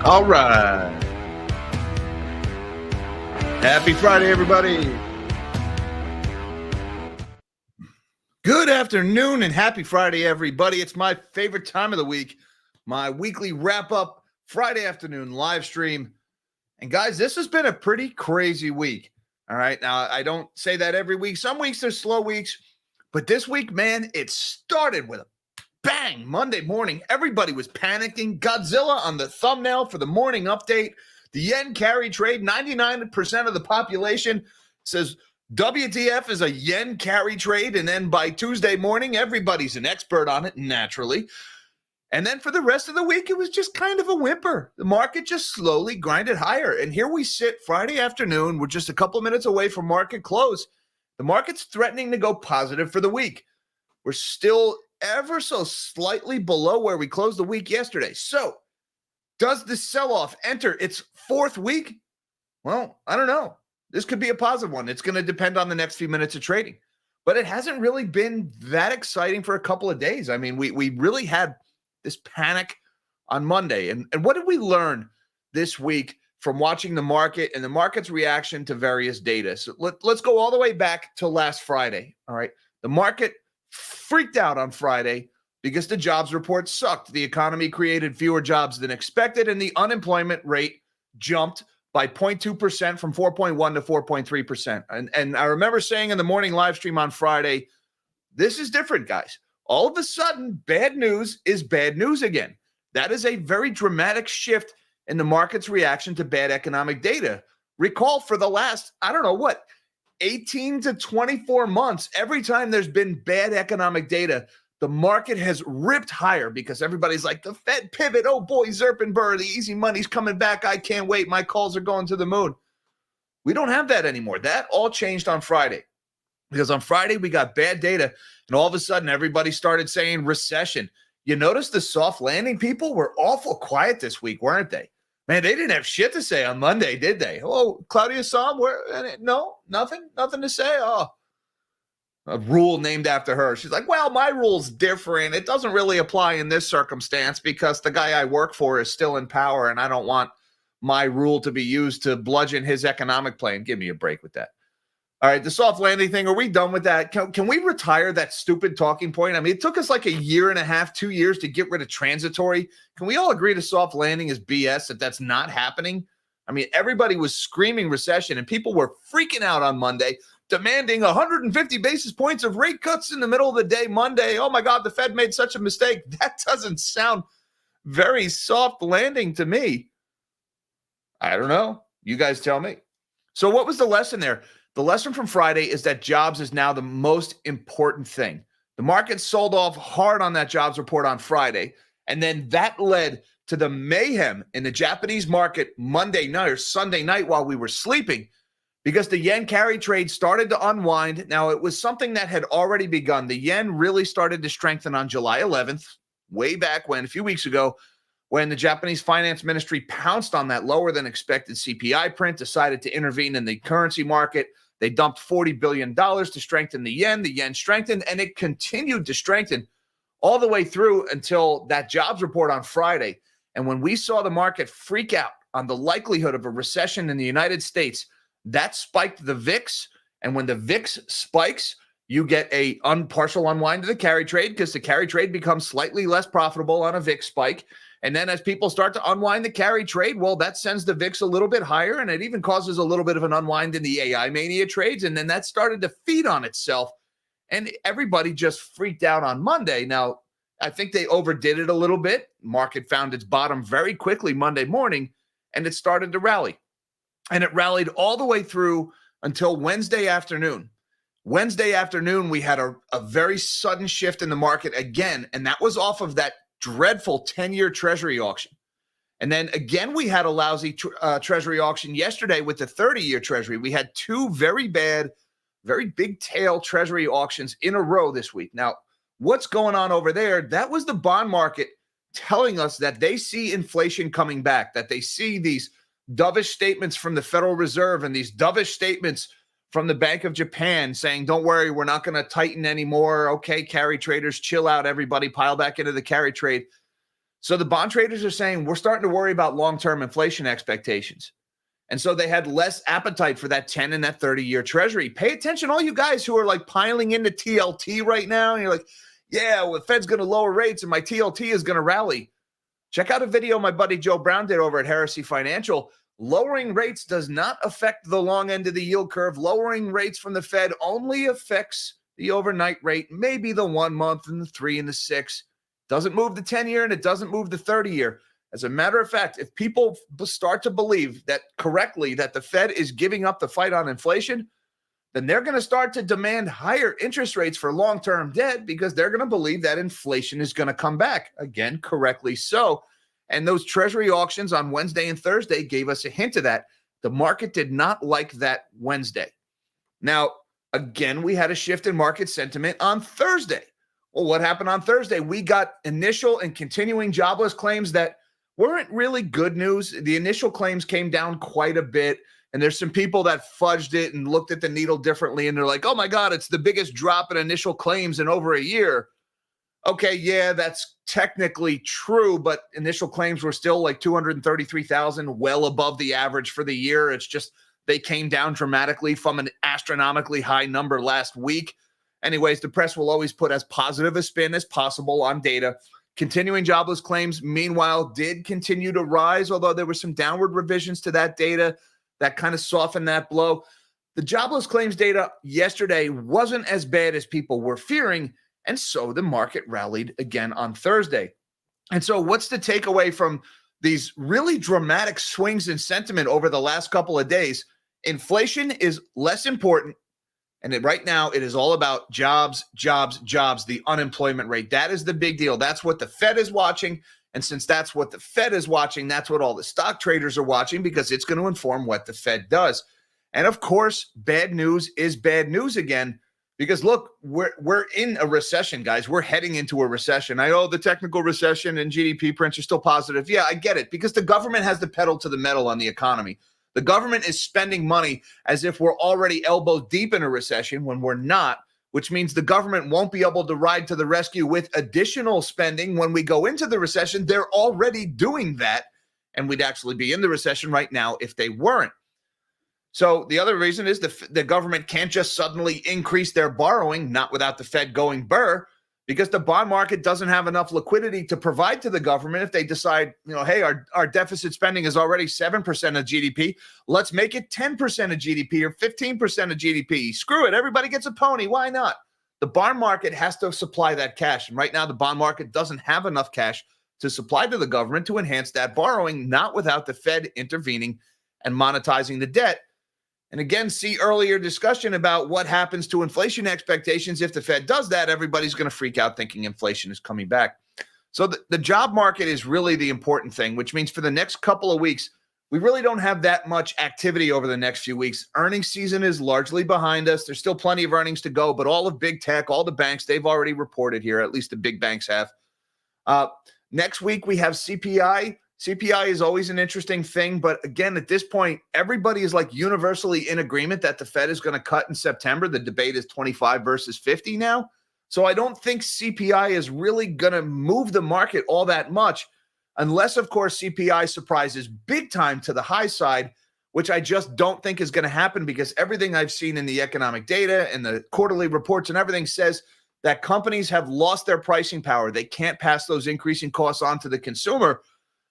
All right. Happy Friday, everybody. Good afternoon and happy Friday, everybody. It's my favorite time of the week, my weekly wrap-up Friday afternoon live stream. And guys, this has been a pretty crazy week. All right. Now, I don't say that every week. Some weeks there's slow weeks, but this week, man, it started with a bang. Monday morning, everybody was panicking. Godzilla on the thumbnail for the morning update. The yen carry trade, 99% of the population says WTF is a yen carry trade. And then by Tuesday morning, everybody's an expert on it, naturally. And then for the rest of the week, it was just kind of a whimper. The market just slowly grinded higher. And here we sit Friday afternoon. We're just a couple minutes away from market close. The market's threatening to go positive for the week. We're still ever so slightly below where we closed the week yesterday. So does the sell-off enter its fourth week? Well, I don't know. This could be a positive one. It's going to depend on the next few minutes of trading. But it hasn't really been that exciting for a couple of days. I mean, we really had this panic on Monday. And what did we learn this week from watching the market and the market's reaction to various data? So let's go all the way back to last Friday. All right. The market freaked out on Friday because the jobs report sucked. The economy created fewer jobs than expected, and the unemployment rate jumped by 0.2% from 4.1 to 4.3%. And I remember saying in the morning live stream on Friday, this is different, guys. All of a sudden, bad news is bad news again. That is a very dramatic shift in the market's reaction to bad economic data. Recall for the last, 18 to 24 months, every time there's been bad economic data, the market has ripped higher because everybody's like, the Fed pivot, oh boy, Zerpenberg, the easy money's coming back, I can't wait, my calls are going to the moon. We don't have that anymore. That all changed on Friday. Because on Friday, we got bad data, and all of a sudden, everybody started saying recession. You notice the soft landing people were awful quiet this week, weren't they? Man, they didn't have shit to say on Monday, did they? Oh, Claudia saw them? No, nothing to say? Oh, a rule named after her. She's like, well, my rule's different. It doesn't really apply in this circumstance because the guy I work for is still in power, and I don't want my rule to be used to bludgeon his economic plan. Give me a break with that. All right, the soft landing thing, are we done with that? Can we retire that stupid talking point? I mean, it took us like a year and a half, 2 years to get rid of transitory. Can we all agree to soft landing is BS, that's not happening? I mean, everybody was screaming recession, and people were freaking out on Monday, demanding 150 basis points of rate cuts in the middle of the day Monday. Oh, my God, the Fed made such a mistake. That doesn't sound very soft landing to me. I don't know. You guys tell me. So what was the lesson there? The lesson from Friday is that jobs is now the most important thing. The market sold off hard on that jobs report on Friday, and then that led to the mayhem in the Japanese market Monday night or Sunday night while we were sleeping because the yen carry trade started to unwind. Now, it was something that had already begun. The yen really started to strengthen on July 11th, way back when, a few weeks ago, when the Japanese finance ministry pounced on that lower than expected CPI print, decided to intervene in the currency market. They dumped $40 billion to strengthen the yen. The yen strengthened, and it continued to strengthen all the way through until that jobs report on Friday. And when we saw the market freak out on the likelihood of a recession in the United States, that spiked the VIX. And when the VIX spikes, you get a partial unwind of the carry trade because the carry trade becomes slightly less profitable on a VIX spike. And then as people start to unwind the carry trade, well, that sends the VIX a little bit higher, and it even causes a little bit of an unwind in the AI mania trades. And then that started to feed on itself, and everybody just freaked out on Monday. Now, I think they overdid it a little bit. Market found its bottom very quickly Monday morning, and it started to rally. And it rallied all the way through until Wednesday afternoon. Wednesday afternoon, we had a very sudden shift in the market again, and that was off of that dreadful 10-year Treasury auction. And then again, we had a lousy Treasury auction yesterday with the 30-year Treasury. We had two very bad, very big tail Treasury auctions in a row this week. Now, what's going on over there? That was the bond market telling us that they see inflation coming back, that they see these dovish statements from the Federal Reserve and these dovish statements from the Bank of Japan saying, don't worry, we're not going to tighten anymore. Okay, carry traders, chill out, everybody, pile back into the carry trade. So the bond traders are saying we're starting to worry about long-term inflation expectations. And so they had less appetite for that 10 and that 30-year treasury. Pay attention, all you guys who are like piling into TLT right now. And you're like, yeah, well, the Fed's going to lower rates and my TLT is going to rally. Check out a video my buddy Joe Brown did over at Heresy Financial. Lowering rates does not affect the long end of the yield curve. Lowering rates from the Fed only affects the overnight rate, maybe the 1 month and the 3 and the 6. Doesn't move the 10-year and it doesn't move the 30-year. As a matter of fact, if people start to believe that correctly that the Fed is giving up the fight on inflation, then they're going to start to demand higher interest rates for long-term debt because they're going to believe that inflation is going to come back. Again, correctly so. And those treasury auctions on Wednesday and Thursday gave us a hint of that. The market did not like that Wednesday. Now, again, we had a shift in market sentiment on Thursday. Well, what happened on Thursday? We got initial and continuing jobless claims that weren't really good news. The initial claims came down quite a bit. And there's some people that fudged it and looked at the needle differently. And they're like, oh my God, it's the biggest drop in initial claims in over a year. Okay, yeah, that's technically true, but initial claims were still like 233,000, well above the average for the year. It's just they came down dramatically from an astronomically high number last week. Anyways, the press will always put as positive a spin as possible on data. Continuing jobless claims, meanwhile, did continue to rise, although there were some downward revisions to that data that kind of softened that blow. The jobless claims data yesterday wasn't as bad as people were fearing, and so the market rallied again on Thursday. And so what's the takeaway from these really dramatic swings in sentiment over the last couple of days? Inflation is less important, and right now it is all about jobs, jobs, jobs, the unemployment rate. That is the big deal. That's what the Fed is watching. And since that's what the Fed is watching, that's what all the stock traders are watching because it's going to inform what the Fed does. And of course, bad news is bad news again, because look, we're in a recession, guys. We're heading into a recession. I know the technical recession and GDP prints are still positive. Yeah, I get it, because the government has the pedal to the metal on the economy. The government is spending money as if we're already elbow deep in a recession when we're not, which means the government won't be able to ride to the rescue with additional spending when we go into the recession. They're already doing that, and we'd actually be in the recession right now if they weren't. So the other reason is the government can't just suddenly increase their borrowing, not without the Fed going burr, because the bond market doesn't have enough liquidity to provide to the government if they decide, hey, our deficit spending is already 7% of GDP. Let's make it 10% of GDP or 15% of GDP. Screw it. Everybody gets a pony. Why not? The bond market has to supply that cash. And right now, the bond market doesn't have enough cash to supply to the government to enhance that borrowing, not without the Fed intervening and monetizing the debt. And again, see earlier discussion about what happens to inflation expectations. If the Fed does that, everybody's going to freak out thinking inflation is coming back. So the job market is really the important thing, which means for the next couple of weeks, we really don't have that much activity over the next few weeks. Earnings season is largely behind us. There's still plenty of earnings to go, but all of big tech, all the banks, they've already reported here, at least the big banks have. Next week, we have CPI. CPI is always an interesting thing, but again, at this point, everybody is like universally in agreement that the Fed is going to cut in September. The debate is 25 versus 50 now. So I don't think CPI is really going to move the market all that much, unless, of course, CPI surprises big time to the high side, which I just don't think is going to happen because everything I've seen in the economic data and the quarterly reports and everything says that companies have lost their pricing power. They can't pass those increasing costs on to the consumer.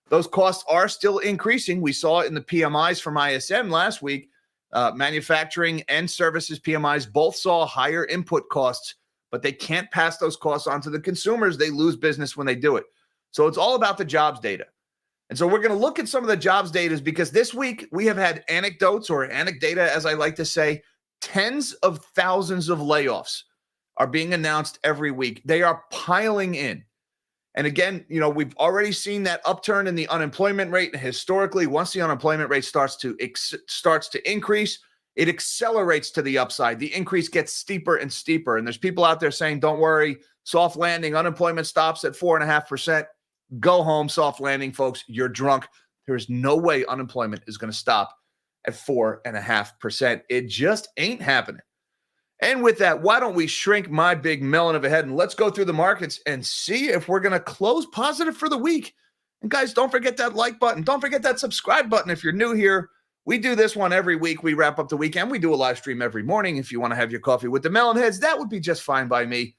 Those costs are still increasing. We saw it in the PMIs from ISM last week. Manufacturing and services PMIs both saw higher input costs, but they can't pass those costs on to the consumers. They lose business when they do it. So it's all about the jobs data. And so we're going to look at some of the jobs data because this week we have had anecdotes, or anecdata, as I like to say, tens of thousands of layoffs are being announced every week. They are piling in. And again, we've already seen that upturn in the unemployment rate. And historically, once the unemployment rate starts to increase, it accelerates to the upside. The increase gets steeper and steeper. And there's people out there saying, don't worry, soft landing, unemployment stops at 4.5%. Go home, soft landing, folks. You're drunk. There's no way unemployment is going to stop at 4.5%. It just ain't happening. And with that, why don't we shrink my big melon of a head and let's go through the markets and see if we're going to close positive for the week. And guys, don't forget that like button. Don't forget that subscribe button if you're new here. We do this one every week. We wrap up the weekend. We do a live stream every morning. If you want to have your coffee with the Melonheads, that would be just fine by me.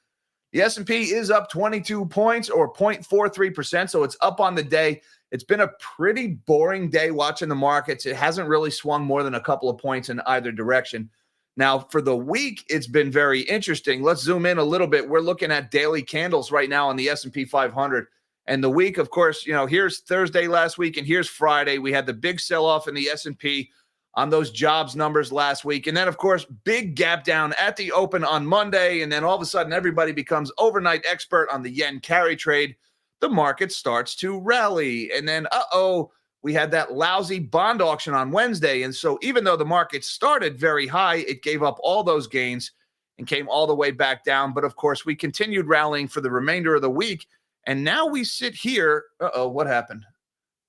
The S&P is up 22 points or 0.43%, so it's up on the day. It's been a pretty boring day watching the markets. It hasn't really swung more than a couple of points in either direction. Now, for the week, it's been very interesting. Let's zoom in a little bit. We're looking at daily candles right now on the S&P 500. And the week, of course, here's Thursday last week and here's Friday. We had the big sell-off in the S&P on those jobs numbers last week. And then, of course, big gap down at the open on Monday. And then all of a sudden, everybody becomes overnight expert on the yen carry trade. The market starts to rally. And then, we had that lousy bond auction on Wednesday. And so even though the market started very high, it gave up all those gains and came all the way back down. But, of course, we continued rallying for the remainder of the week. And now we sit here. What happened?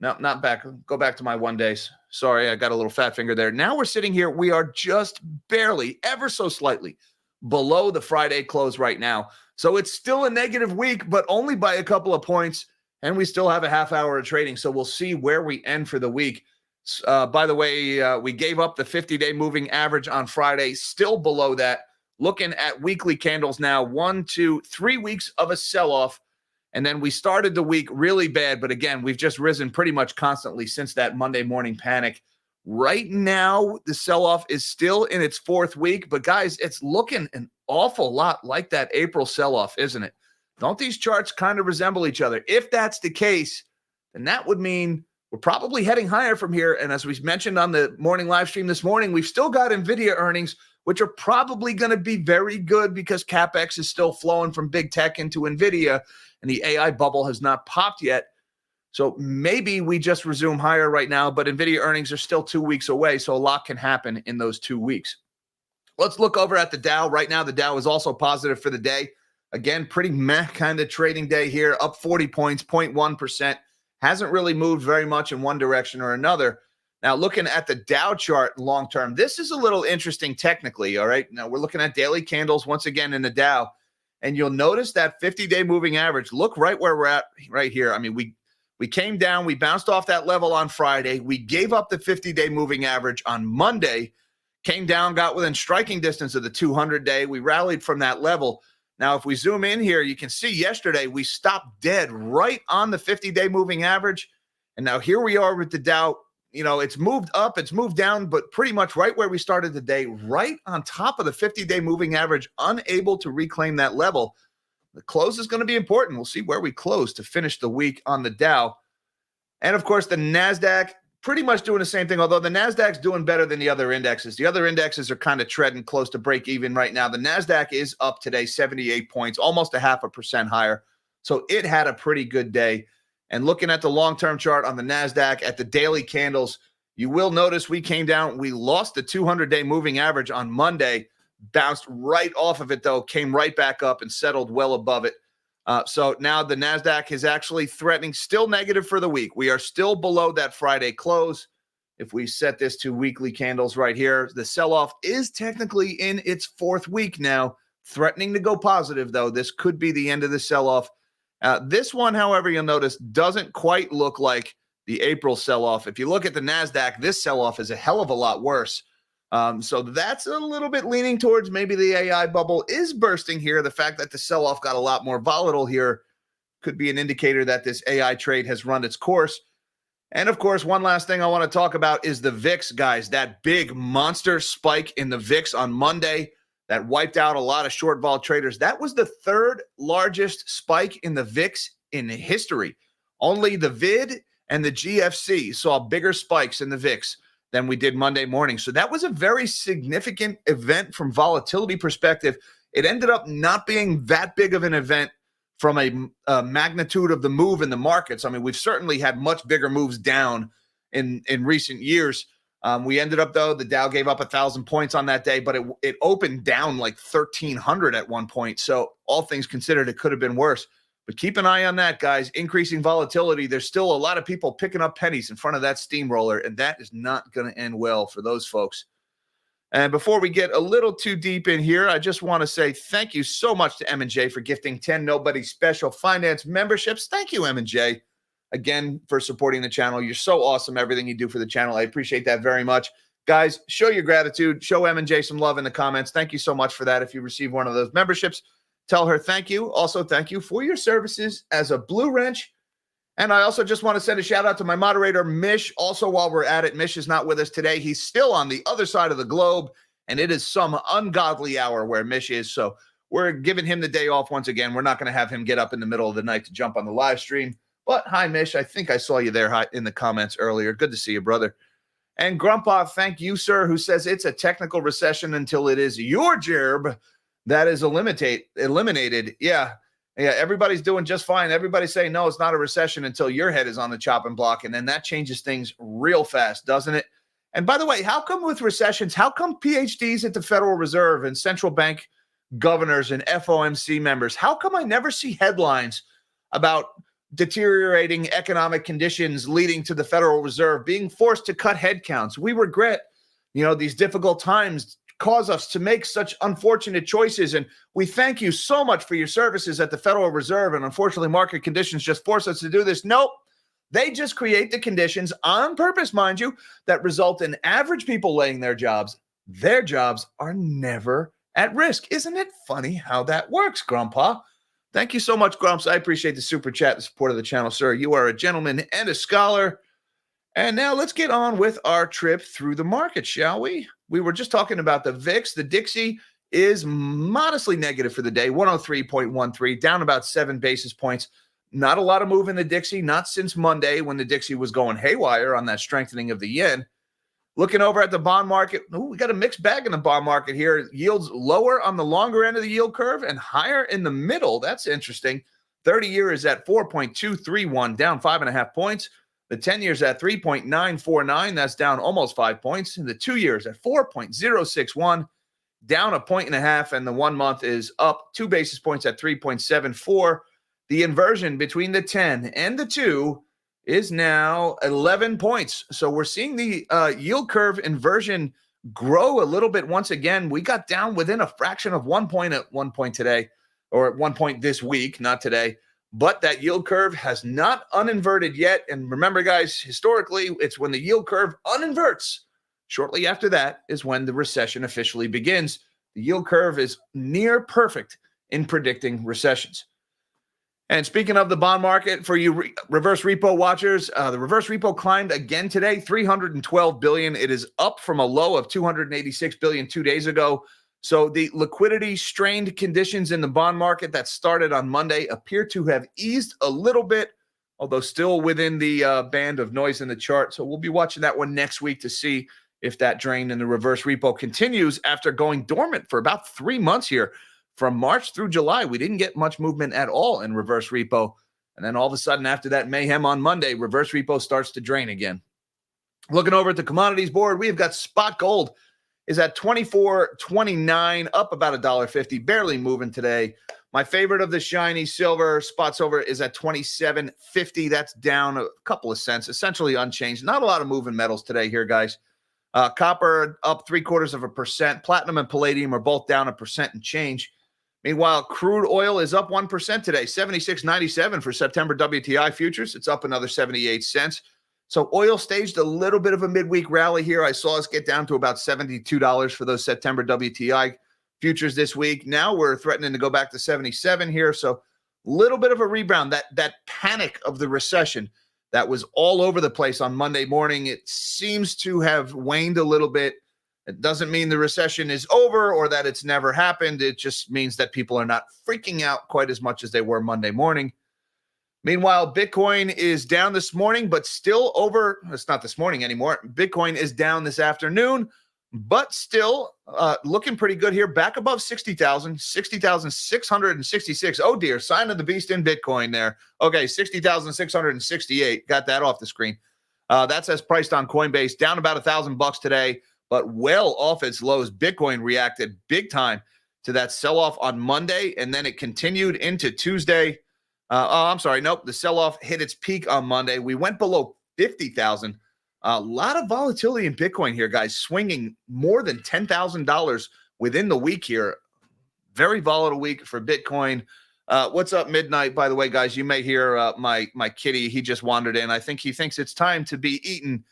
No, not back. Go back to my 1 days. Sorry, I got a little fat finger there. Now we're sitting here. We are just barely, ever so slightly below the Friday close right now. So it's still a negative week, but only by a couple of points. And we still have a half hour of trading. So we'll see where we end for the week. By the way, we gave up the 50-day moving average on Friday, still below that. Looking at weekly candles now, 1, 2, 3 weeks of a sell-off. And then we started the week really bad. But again, we've just risen pretty much constantly since that Monday morning panic. Right now, the sell-off is still in its fourth week. But guys, it's looking an awful lot like that April sell-off, isn't it? Don't these charts kind of resemble each other? If that's the case, then that would mean we're probably heading higher from here. And as we mentioned on the morning live stream this morning, we've still got NVIDIA earnings, which are probably going to be very good because CapEx is still flowing from big tech into NVIDIA. And the AI bubble has not popped yet. So maybe we just resume higher right now, but NVIDIA earnings are still 2 weeks away, so a lot can happen in those 2 weeks. Let's look over at the Dow. Right now, the Dow is also positive for the day. Again, pretty meh kind of trading day here, up 40 points, 0.1%. Hasn't really moved very much in one direction or another. Now, looking at the Dow chart long term, this is a little interesting technically, all right? Now, we're looking at daily candles once again in the Dow. And you'll notice that 50-day moving average, look right where we're at right here. I mean, we came down, we bounced off that level on Friday. We gave up the 50-day moving average on Monday, came down, got within striking distance of the 200-day. We rallied from that level. Now, if we zoom in here, you can see yesterday we stopped dead right on the 50-day moving average. And now here we are with the Dow. It's moved up, it's moved down, but pretty much right where we started the day, right on top of the 50-day moving average, unable to reclaim that level. The close is going to be important. We'll see where we close to finish the week on the Dow. And, of course, the NASDAQ pretty much doing the same thing, although the NASDAQ's doing better than the other indexes. The other indexes are kind of treading close to break even right now. The NASDAQ is up today 78 points, almost 0.5% higher. So it had a pretty good day. And looking at the long-term chart on the NASDAQ at the daily candles, you will notice we came down. We lost the 200-day moving average on Monday, bounced right off of it, though, came right back up and settled well above it. So now the NASDAQ is actually threatening, still negative for the week. We are still below that Friday close. If we set this to weekly candles right here, the sell-off is technically in its fourth week now, threatening to go positive, though. This could be the end of the sell-off. This one, however, you'll notice doesn't quite look like the April sell-off. If you look at the NASDAQ, this sell-off is a hell of a lot worse. So that's a little bit leaning towards maybe the AI bubble is bursting here. The fact that the sell-off got a lot more volatile here could be an indicator that this AI trade has run its course. And, of course, one last thing I want to talk about is the VIX, guys. That big monster spike in the VIX on Monday that wiped out a lot of short vol traders. That was the third largest spike in the VIX in history. Only the VID and the GFC saw bigger spikes in the VIX than we did Monday morning. So that was a very significant event from volatility perspective. It ended up not being that big of an event from a magnitude of the move in the markets. I mean, we've certainly had much bigger moves down in recent years. We ended up, though, the Dow gave up 1,000 points on that day, but it opened down like 1,300 at one point. So all things considered, it could have been worse. But keep an eye on that, guys. Increasing volatility. There's still a lot of people picking up pennies in front of that steamroller, and that is not going to end well for those folks. And before we get a little too deep in here, I just want to say thank you so much to M&J for gifting 10 Nobody Special Finance memberships. Thank you, M&J. again for supporting the channel. You're so awesome, everything you do for the channel. I appreciate that very much. Guys, show your gratitude. Show M&J some love in the comments. Thank you so much for that. If you receive one of those memberships, tell her thank you. Also, thank you for your services as a Blue Wrench. And I also just want to send a shout out to my moderator, Mish. Also, while we're at it, Mish is not with us today. He's still on the other side of the globe, and it is some ungodly hour where Mish is. So we're giving him the day off once again. We're not going to have him get up in the middle of the night to jump on the live stream. But hi, Mish. I think I saw you there in the comments earlier. Good to see you, brother. And Grandpa, thank you, sir, who says it's a technical recession until it is your gerb that is eliminated. Yeah, everybody's doing just fine. Everybody's saying, no, it's not a recession until your head is on the chopping block. And then that changes things real fast, doesn't it? And by the way, how come with recessions, how come PhDs at the Federal Reserve and central bank governors and FOMC members, how come I never see headlines about deteriorating economic conditions leading to the Federal Reserve being forced to cut headcounts? We regret, these difficult times cause us to make such unfortunate choices. And we thank you so much for your services at the Federal Reserve. And unfortunately, market conditions just force us to do this. Nope. They just create the conditions on purpose, mind you, that result in average people laying their jobs. Their jobs are never at risk. Isn't it funny how that works, Grandpa? Thank you so much, Grumps. I appreciate the super chat, the support of the channel, sir. You are a gentleman and a scholar. And now let's get on with our trip through the market, shall we? We were just talking about the VIX. The Dixie is modestly negative for the day, 103.13, down about 7 basis points. Not a lot of move in the Dixie, not since Monday when the Dixie was going haywire on that strengthening of the yen. Looking over at the bond market, we got a mixed bag in the bond market here. Yields lower on the longer end of the yield curve and higher in the middle. That's interesting. 30-year is at 4.231, down 5.5 points. The 10-year is at 3.949. That's down almost 5 points. And the 2-year is at 4.061, down 1.5 points. And the 1 month is up 2 basis points at 3.74. The inversion between the 10 and the 2 is now 11 points. So we're seeing the yield curve inversion grow a little bit once again. We got down within a fraction of 1 point at one point today, or at 1 point this week, not today. But that yield curve has not uninverted yet. And remember, guys, historically, it's when the yield curve uninverts. Shortly after that is when the recession officially begins. The yield curve is near perfect in predicting recessions. And speaking of the bond market, for you reverse repo watchers, the reverse repo climbed again today, $312 billion. It is up from a low of $286 billion 2 days ago. So the liquidity strained conditions in the bond market that started on Monday appear to have eased a little bit, although still within the band of noise in the chart. So we'll be watching that one next week to see if that drain in the reverse repo continues after going dormant for about 3 months here. From March through July, we didn't get much movement at all in reverse repo. And then all of a sudden, after that mayhem on Monday, reverse repo starts to drain again. Looking over at the commodities board, we have got spot gold is at $24.29, up about $1.50, barely moving today. My favorite of the shiny silver, spot silver, is at $27.50. That's down a couple of cents, essentially unchanged. Not a lot of moving metals today here, guys. Copper up 0.75%. Platinum and palladium are both down 1% and change. Meanwhile, crude oil is up 1% today, $76.97 for September WTI futures. It's up another 78 cents. So oil staged a little bit of a midweek rally here. I saw us get down to about $72 for those September WTI futures this week. Now we're threatening to go back to 77 here. So a little bit of a rebound. That panic of the recession that was all over the place on Monday morning, it seems to have waned a little bit. It doesn't mean the recession is over or that it's never happened. It just means that people are not freaking out quite as much as they were Monday morning. Meanwhile, Bitcoin is down this morning, but still over. It's not this morning anymore. Bitcoin is down this afternoon, but still looking pretty good here. Back above 60,000, 60,666. Oh, dear. Sign of the beast in Bitcoin there. Okay, 60,668. Got that off the screen. That's as priced on Coinbase. Down about $1,000 today, but well off its lows. Bitcoin reacted big time to that sell-off on Monday, and then it continued into Tuesday. The sell-off hit its peak on Monday. We went below 50,000. A lot of volatility in Bitcoin here, guys, swinging more than $10,000 within the week here. Very volatile week for Bitcoin. What's up, Midnight? By the way, guys, you may hear my kitty. He just wandered in. I think he thinks it's time to be eaten.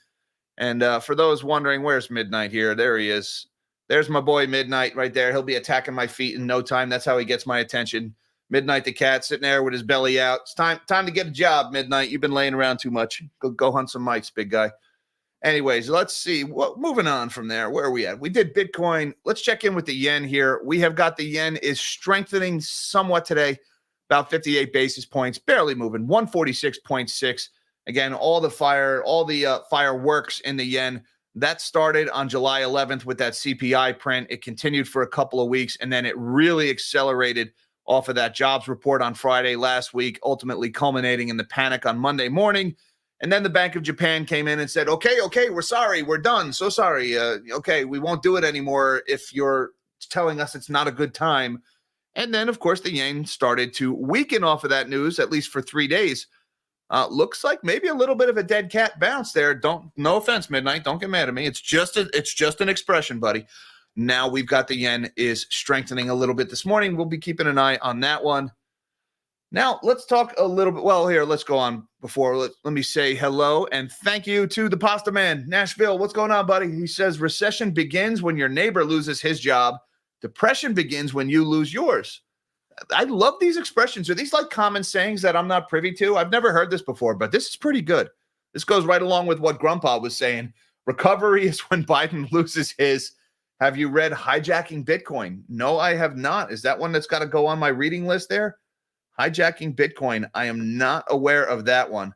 And for those wondering, where's Midnight here? There he is. There's my boy Midnight right there. He'll be attacking my feet in no time. That's how he gets my attention. Midnight the cat sitting there with his belly out. It's time to get a job, Midnight. You've been laying around too much. Go hunt some mites, big guy. Anyways, let's see. Moving on from there, where are we at? We did Bitcoin. Let's check in with the yen here. We have got the yen is strengthening somewhat today, about 58 basis points, barely moving, 146.6. Again, all the fireworks in the yen. That started on July 11th with that CPI print. It continued for a couple of weeks, and then it really accelerated off of that jobs report on Friday last week, ultimately culminating in the panic on Monday morning. And then the Bank of Japan came in and said, okay, we're sorry. We're done. So sorry. Okay, we won't do it anymore if you're telling us it's not a good time. And then, of course, the yen started to weaken off of that news, at least for 3 days. Looks like maybe a little bit of a dead cat bounce there. No offense, Midnight. Don't get mad at me. It's just an expression, buddy. Now we've got the yen is strengthening a little bit this morning. We'll be keeping an eye on that one. Now, let's talk a little bit. Well, here, let's go on before. Let me say hello and thank you to the Pasta Man. Nashville, what's going on, buddy? He says, recession begins when your neighbor loses his job. Depression begins when you lose yours. I love these expressions. Are these like common sayings that I'm not privy to? I've never heard this before, but this is pretty good. This goes right along with what Grandpa was saying. Recovery is when Biden loses his. Have you read Hijacking Bitcoin? No, I have not. Is that one that's got to go on my reading list there? Hijacking Bitcoin. I am not aware of that one.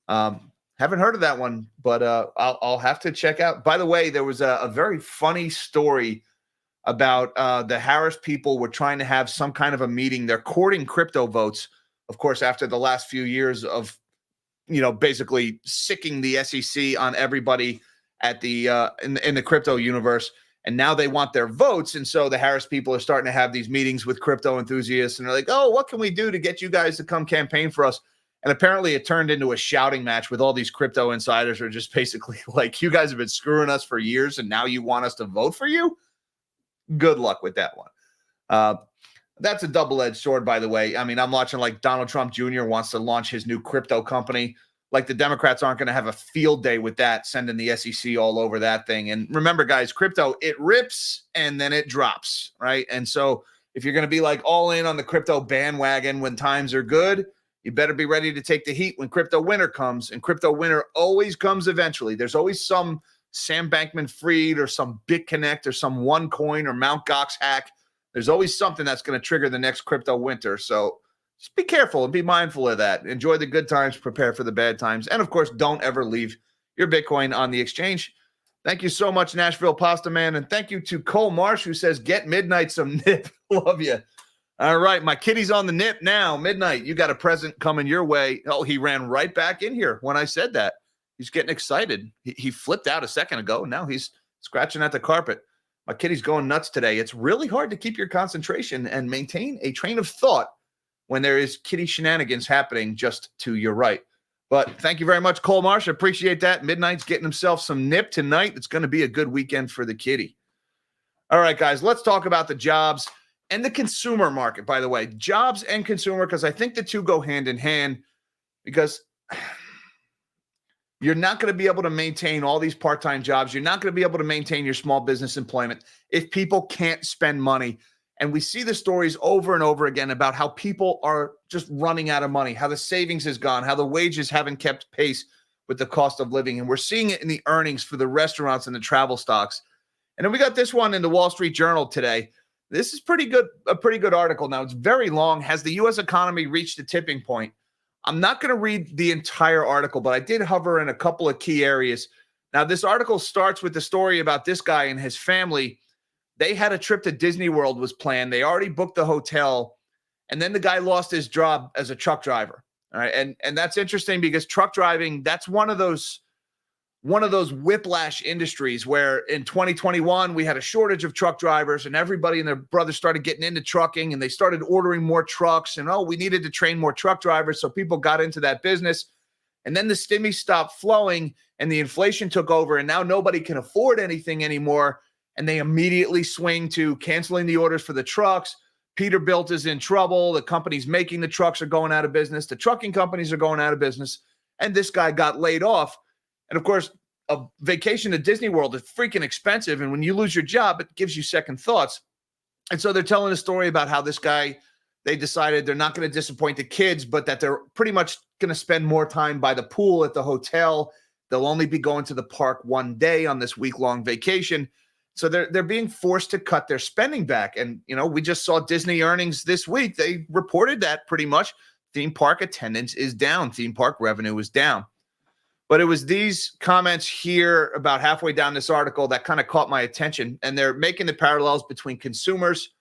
Haven't heard of that one, but I'll have to check out. By the way, there was a very funny story about the Harris people were trying to have some kind of a meeting. They're courting crypto votes, of course, after the last few years of, basically sicking the SEC on everybody at the in the crypto universe. And now they want their votes. And so the Harris people are starting to have these meetings with crypto enthusiasts. And they're like, oh, what can we do to get you guys to come campaign for us? And apparently it turned into a shouting match with all these crypto insiders who are just basically like, you guys have been screwing us for years and now you want us to vote for you? Good luck with that one. That's a double-edged sword, by the way. I mean, I'm watching like Donald Trump Jr. wants to launch his new crypto company. Like the Democrats aren't going to have a field day with that, sending the SEC all over that thing. And remember, guys, crypto, it rips and then it drops, right? And so if you're going to be like all in on the crypto bandwagon when times are good, you better be ready to take the heat when crypto winter comes. And crypto winter always comes eventually. There's always some Sam Bankman-Fried or some BitConnect or some OneCoin or Mt. Gox hack. There's always something that's going to trigger the next crypto winter. So just be careful and be mindful of that. Enjoy the good times, prepare for the bad times. And, of course, don't ever leave your Bitcoin on the exchange. Thank you so much, Nashville Pasta Man. And thank you to Cole Marsh, who says, get Midnight some nip. Love you. All right, my kitty's on the nip now. Midnight, you got a present coming your way. Oh, he ran right back in here when I said that. He's getting excited. He flipped out a second ago. Now he's scratching at the carpet. My kitty's going nuts today. It's really hard to keep your concentration and maintain a train of thought when there is kitty shenanigans happening just to your right. But thank you very much, Cole Marsh. I appreciate that. Midnight's getting himself some nip tonight. It's going to be a good weekend for the kitty. All right, guys, let's talk about the jobs and the consumer market, by the way. Jobs and consumer, because I think the two go hand in hand, because you're not going to be able to maintain all these part-time jobs. You're not going to be able to maintain your small business employment if people can't spend money. And we see the stories over and over again about how people are just running out of money, how the savings is gone, how the wages haven't kept pace with the cost of living. And we're seeing it in the earnings for the restaurants and the travel stocks. And then we got this one in the Wall Street Journal today. This is a pretty good article. Now, it's very long. Has the U.S. economy reached a tipping point? I'm not going to read the entire article, but I did hover in a couple of key areas. Now, this article starts with the story about this guy and his family. They had a trip to Disney World was planned. They already booked the hotel, and then the guy lost his job as a truck driver. All right, and that's interesting because truck driving, that's one of those whiplash industries where in 2021 we had a shortage of truck drivers, and everybody and their brothers started getting into trucking, and they started ordering more trucks, and we needed to train more truck drivers, so people got into that business. And then the stimmy stopped flowing, and the inflation took over, and now nobody can afford anything anymore. And they immediately swing to canceling the orders for the trucks, Peterbilt is in trouble. The companies making the trucks are going out of business. The trucking companies are going out of business. And this guy got laid off. And of course, a vacation to Disney World is freaking expensive. And when you lose your job, it gives you second thoughts. And so they're telling a story about how this guy, they decided they're not going to disappoint the kids, but that they're pretty much going to spend more time by the pool at the hotel. They'll only be going to the park one day on this week-long vacation. So they're being forced to cut their spending back. And, we just saw Disney earnings this week. They reported that pretty much theme park attendance is down. Theme park revenue is down. But it was these comments here about halfway down this article that kind of caught my attention. And they're making the parallels between consumers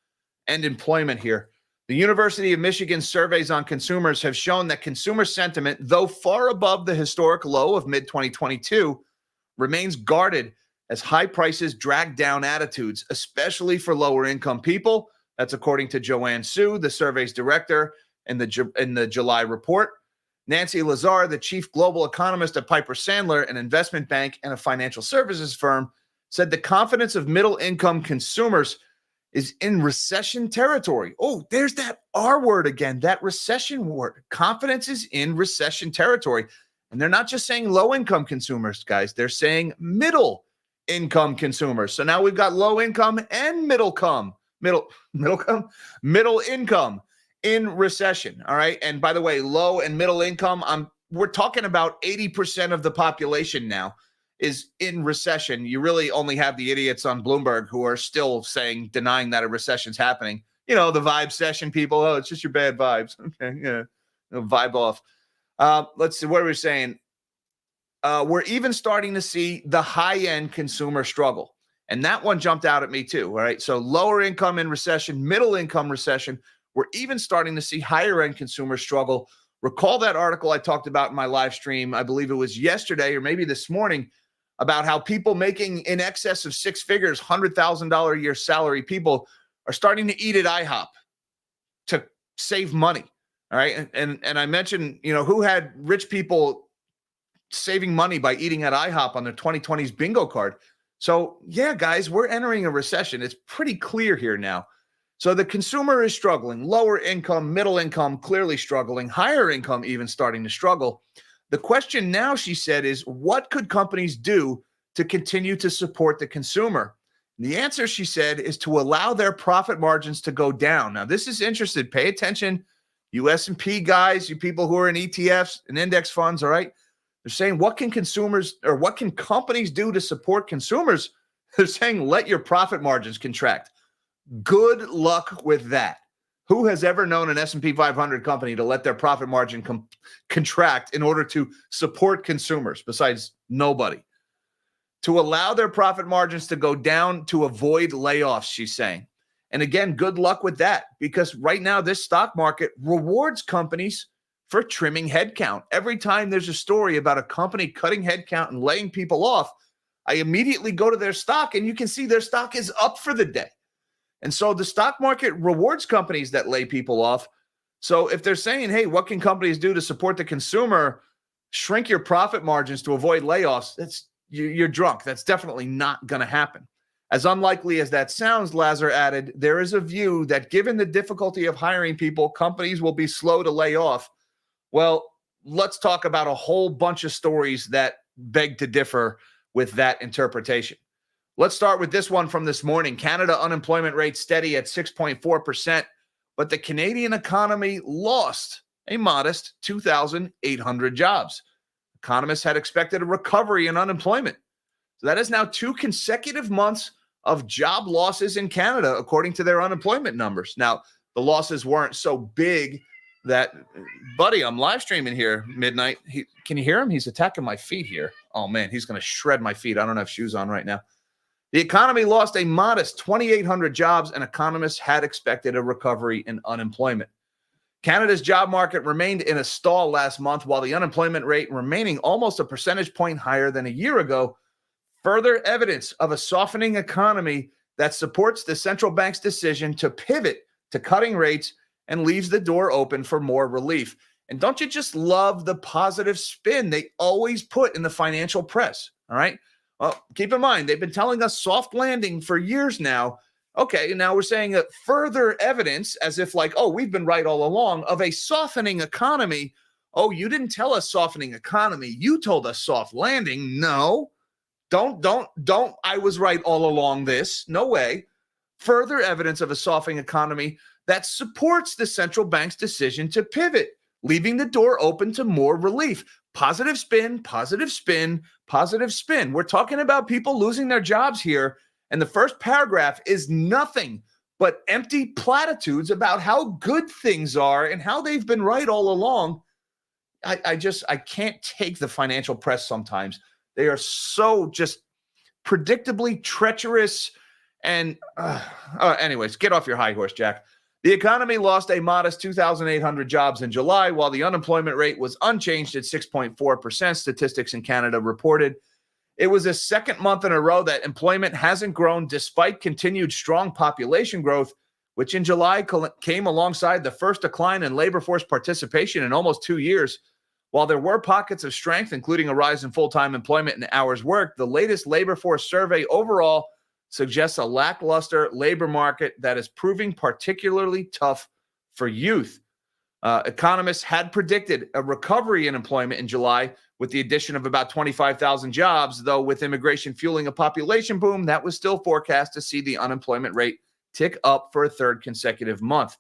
and employment here. The University of Michigan surveys on consumers have shown that consumer sentiment, though far above the historic low of mid-2022, remains guarded as high prices drag down attitudes, especially for lower-income people. That's according to Joanne Su, the survey's director, in the July report. Nancy Lazar, the chief global economist at Piper Sandler, an investment bank and a financial services firm, said the confidence of middle-income consumers is in recession territory. Oh, there's that R word again, that recession word. Confidence is in recession territory. And they're not just saying low-income consumers, guys. They're saying middle-income consumers. So now we've got low-income and middle income in recession, all right? And by the way, low and middle income, we're talking about 80% of the population now is in recession. You really only have the idiots on Bloomberg who are still denying that a recession's happening. The vibe session people, oh, it's just your bad vibes. Okay, yeah, vibe off. Let's see, what are we saying? We're even starting to see the high-end consumer struggle. And that one jumped out at me too, all right? So lower income in recession, middle income recession. We're even starting to see higher-end consumers struggle. Recall that article I talked about in my live stream, I believe it was yesterday or maybe this morning, about how people making in excess of six figures, $100,000 a year salary people are starting to eat at IHOP to save money, all right? And I mentioned, who had rich people saving money by eating at IHOP on their 2020s bingo card. So, yeah, guys, we're entering a recession. It's pretty clear here now. So the consumer is struggling, lower income, middle income, clearly struggling, higher income even starting to struggle. The question now, she said, is what could companies do to continue to support the consumer? And the answer, she said, is to allow their profit margins to go down. Now, this is interesting. Pay attention, you S&P guys, you people who are in ETFs and index funds, all right? They're saying, what can companies do to support consumers? They're saying, let your profit margins contract. Good luck with that. Who has ever known an S&P 500 company to let their profit margin contract in order to support consumers besides nobody? To allow their profit margins to go down to avoid layoffs, she's saying. And again, good luck with that, because right now this stock market rewards companies for trimming headcount. Every time there's a story about a company cutting headcount and laying people off, I immediately go to their stock and you can see their stock is up for the day. And so the stock market rewards companies that lay people off. So if they're saying, hey, what can companies do to support the consumer? Shrink your profit margins to avoid layoffs. You're drunk. That's definitely not going to happen. As unlikely as that sounds, Lazar added, there is a view that given the difficulty of hiring people, companies will be slow to lay off. Well, let's talk about a whole bunch of stories that beg to differ with that interpretation. Let's start with this one from this morning. Canada unemployment rate steady at 6.4%, but the Canadian economy lost a modest 2,800 jobs. Economists had expected a recovery in unemployment. So that is now 2 consecutive months of job losses in Canada, according to their unemployment numbers. Now, the losses weren't so big that, buddy, I'm live streaming here midnight. Can you hear him? He's attacking my feet here. Oh, man, he's going to shred my feet. I don't have shoes on right now. The economy lost a modest 2,800 jobs, and economists had expected a recovery in unemployment. Canada's job market remained in a stall last month, while the unemployment rate remaining almost a percentage point higher than a year ago. Further evidence of a softening economy that supports the central bank's decision to pivot to cutting rates and leaves the door open for more relief. And don't you just love the positive spin they always put in the financial press? All right. Well, keep in mind, they've been telling us soft landing for years now. Okay, now we're saying that further evidence, as if like, oh, we've been right all along, of a softening economy. Oh, you didn't tell us softening economy. You told us soft landing. No, don't. I was right all along this. No way. Further evidence of a softening economy that supports the central bank's decision to pivot, leaving the door open to more relief. Positive spin, positive spin, positive spin. We're talking about people losing their jobs here. And the first paragraph is nothing but empty platitudes about how good things are and how they've been right all along. I can't take the financial press sometimes. They are so just predictably treacherous. And anyways, get off your high horse, Jack. The economy lost a modest 2,800 jobs in July, while the unemployment rate was unchanged at 6.4%, Statistics in Canada reported. It was the second month in a row that employment hasn't grown despite continued strong population growth, which in July came alongside the first decline in labor force participation in almost 2 years. While there were pockets of strength, including a rise in full-time employment and hours worked, the latest labor force survey overall suggests a lackluster labor market that is proving particularly tough for youth. Economists had predicted a recovery in employment in July with the addition of about 25,000 jobs, though with immigration fueling a population boom, that was still forecast to see the unemployment rate tick up for a third consecutive month.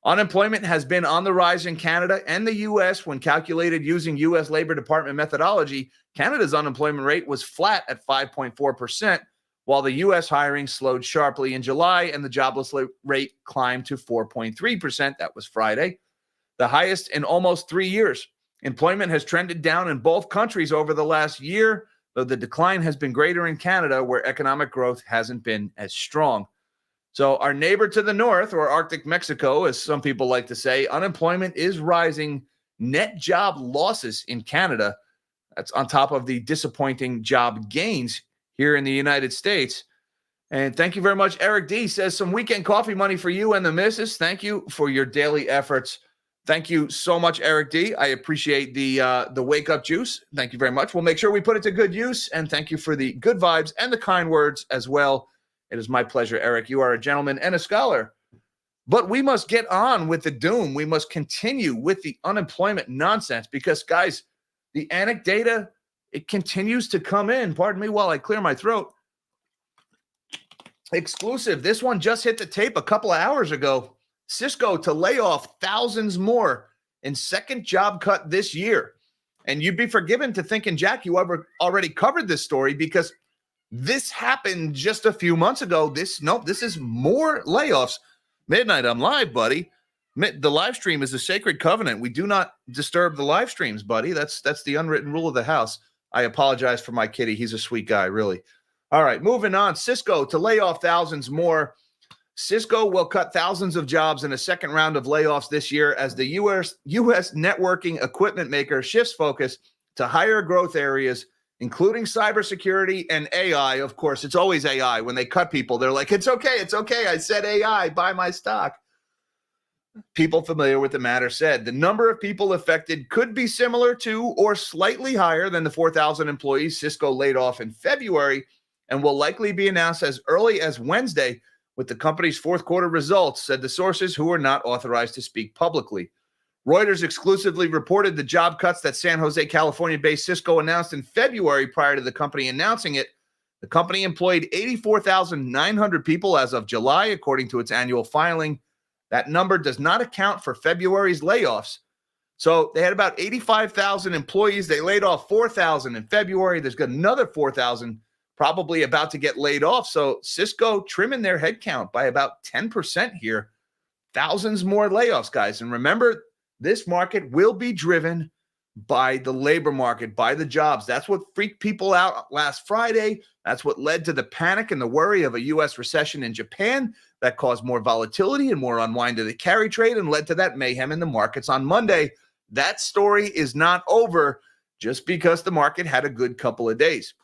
Unemployment has been on the rise in Canada and the U.S. When calculated using U.S. Labor Department methodology, Canada's unemployment rate was flat at 5.4%, while the U.S. hiring slowed sharply in July and the jobless rate climbed to 4.3%. That was Friday, the highest in almost 3 years. Employment has trended down in both countries over the last year, though the decline has been greater in Canada, where economic growth hasn't been as strong. So our neighbor to the north, or Arctic Mexico, as some people like to say, unemployment is rising. Net job losses in Canada, that's on top of the disappointing job gains here in the United States. And thank you very much. Eric D says some weekend coffee money for you and the missus. Thank you for your daily efforts. Thank you so much, Eric D. I appreciate the wake up juice. Thank you very much. We'll make sure we put it to good use. And thank you for the good vibes and the kind words as well. It is my pleasure, Eric. You are a gentleman and a scholar. But we must get on with the doom. We must continue with the unemployment nonsense because, guys, the anecdata, it continues to come in. Pardon me while I clear my throat. Exclusive. This one just hit the tape a couple of hours ago. Cisco to lay off thousands more in second job cut this year. And you'd be forgiven to thinking, Jack, you already covered this story because this happened just a few months ago. This is more layoffs. Midnight, I'm live, buddy. The live stream is a sacred covenant. We do not disturb the live streams, buddy. That's the unwritten rule of the house. I apologize for my kitty. He's a sweet guy, really. All right, moving on. Cisco to lay off thousands more. Cisco will cut thousands of jobs in a second round of layoffs this year as the U.S. networking equipment maker shifts focus to higher growth areas, including cybersecurity and AI. Of course, it's always AI. When they cut people, they're like, it's okay. I said AI, buy my stock. People familiar with the matter said the number of people affected could be similar to or slightly higher than the 4,000 employees Cisco laid off in February and will likely be announced as early as Wednesday with the company's fourth quarter results, said the sources who are not authorized to speak publicly. Reuters exclusively reported the job cuts that San Jose, California-based Cisco announced in February prior to the company announcing it. The company employed 84,900 people as of July, according to its annual filing. That number does not account for February's layoffs. So they had about 85,000 employees. They laid off 4,000 in February. There's got another 4,000 probably about to get laid off. So Cisco trimming their headcount by about 10% here. Thousands more layoffs, guys. And remember, this market will be driven by the labor market, by the jobs. That's what freaked people out last Friday. That's what led to the panic and the worry of a U.S. recession in Japan that caused more volatility and more unwind of the carry trade and led to that mayhem in the markets on Monday. That story is not over just because the market had a good couple of days.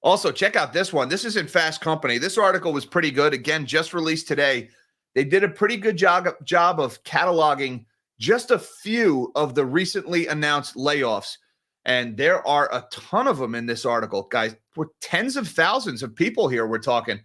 Also, check out this one. This is in Fast Company. This article was pretty good. Again, just released today. They did a pretty good job of cataloging just a few of the recently announced layoffs. And there are a ton of them in this article, guys. We're tens of thousands of people here we're talking.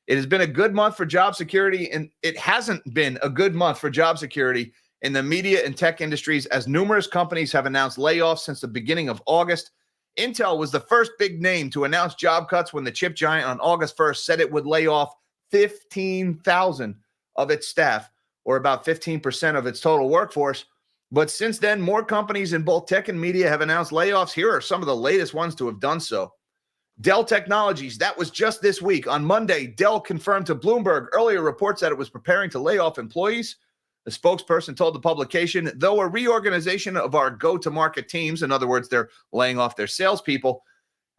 It has been a good month for job security, and it hasn't been a good month for job security in the media and tech industries, as numerous companies have announced layoffs since the beginning of August. Intel was the first big name to announce job cuts when the chip giant on August 1st said it would lay off 15,000 of its staff, or about 15% of its total workforce. But since then, more companies in both tech and media have announced layoffs. Here are some of the latest ones to have done so. Dell Technologies, that was just this week. On Monday, Dell confirmed to Bloomberg earlier reports that it was preparing to lay off employees. The spokesperson told the publication, though a reorganization of our go-to-market teams, in other words, they're laying off their salespeople,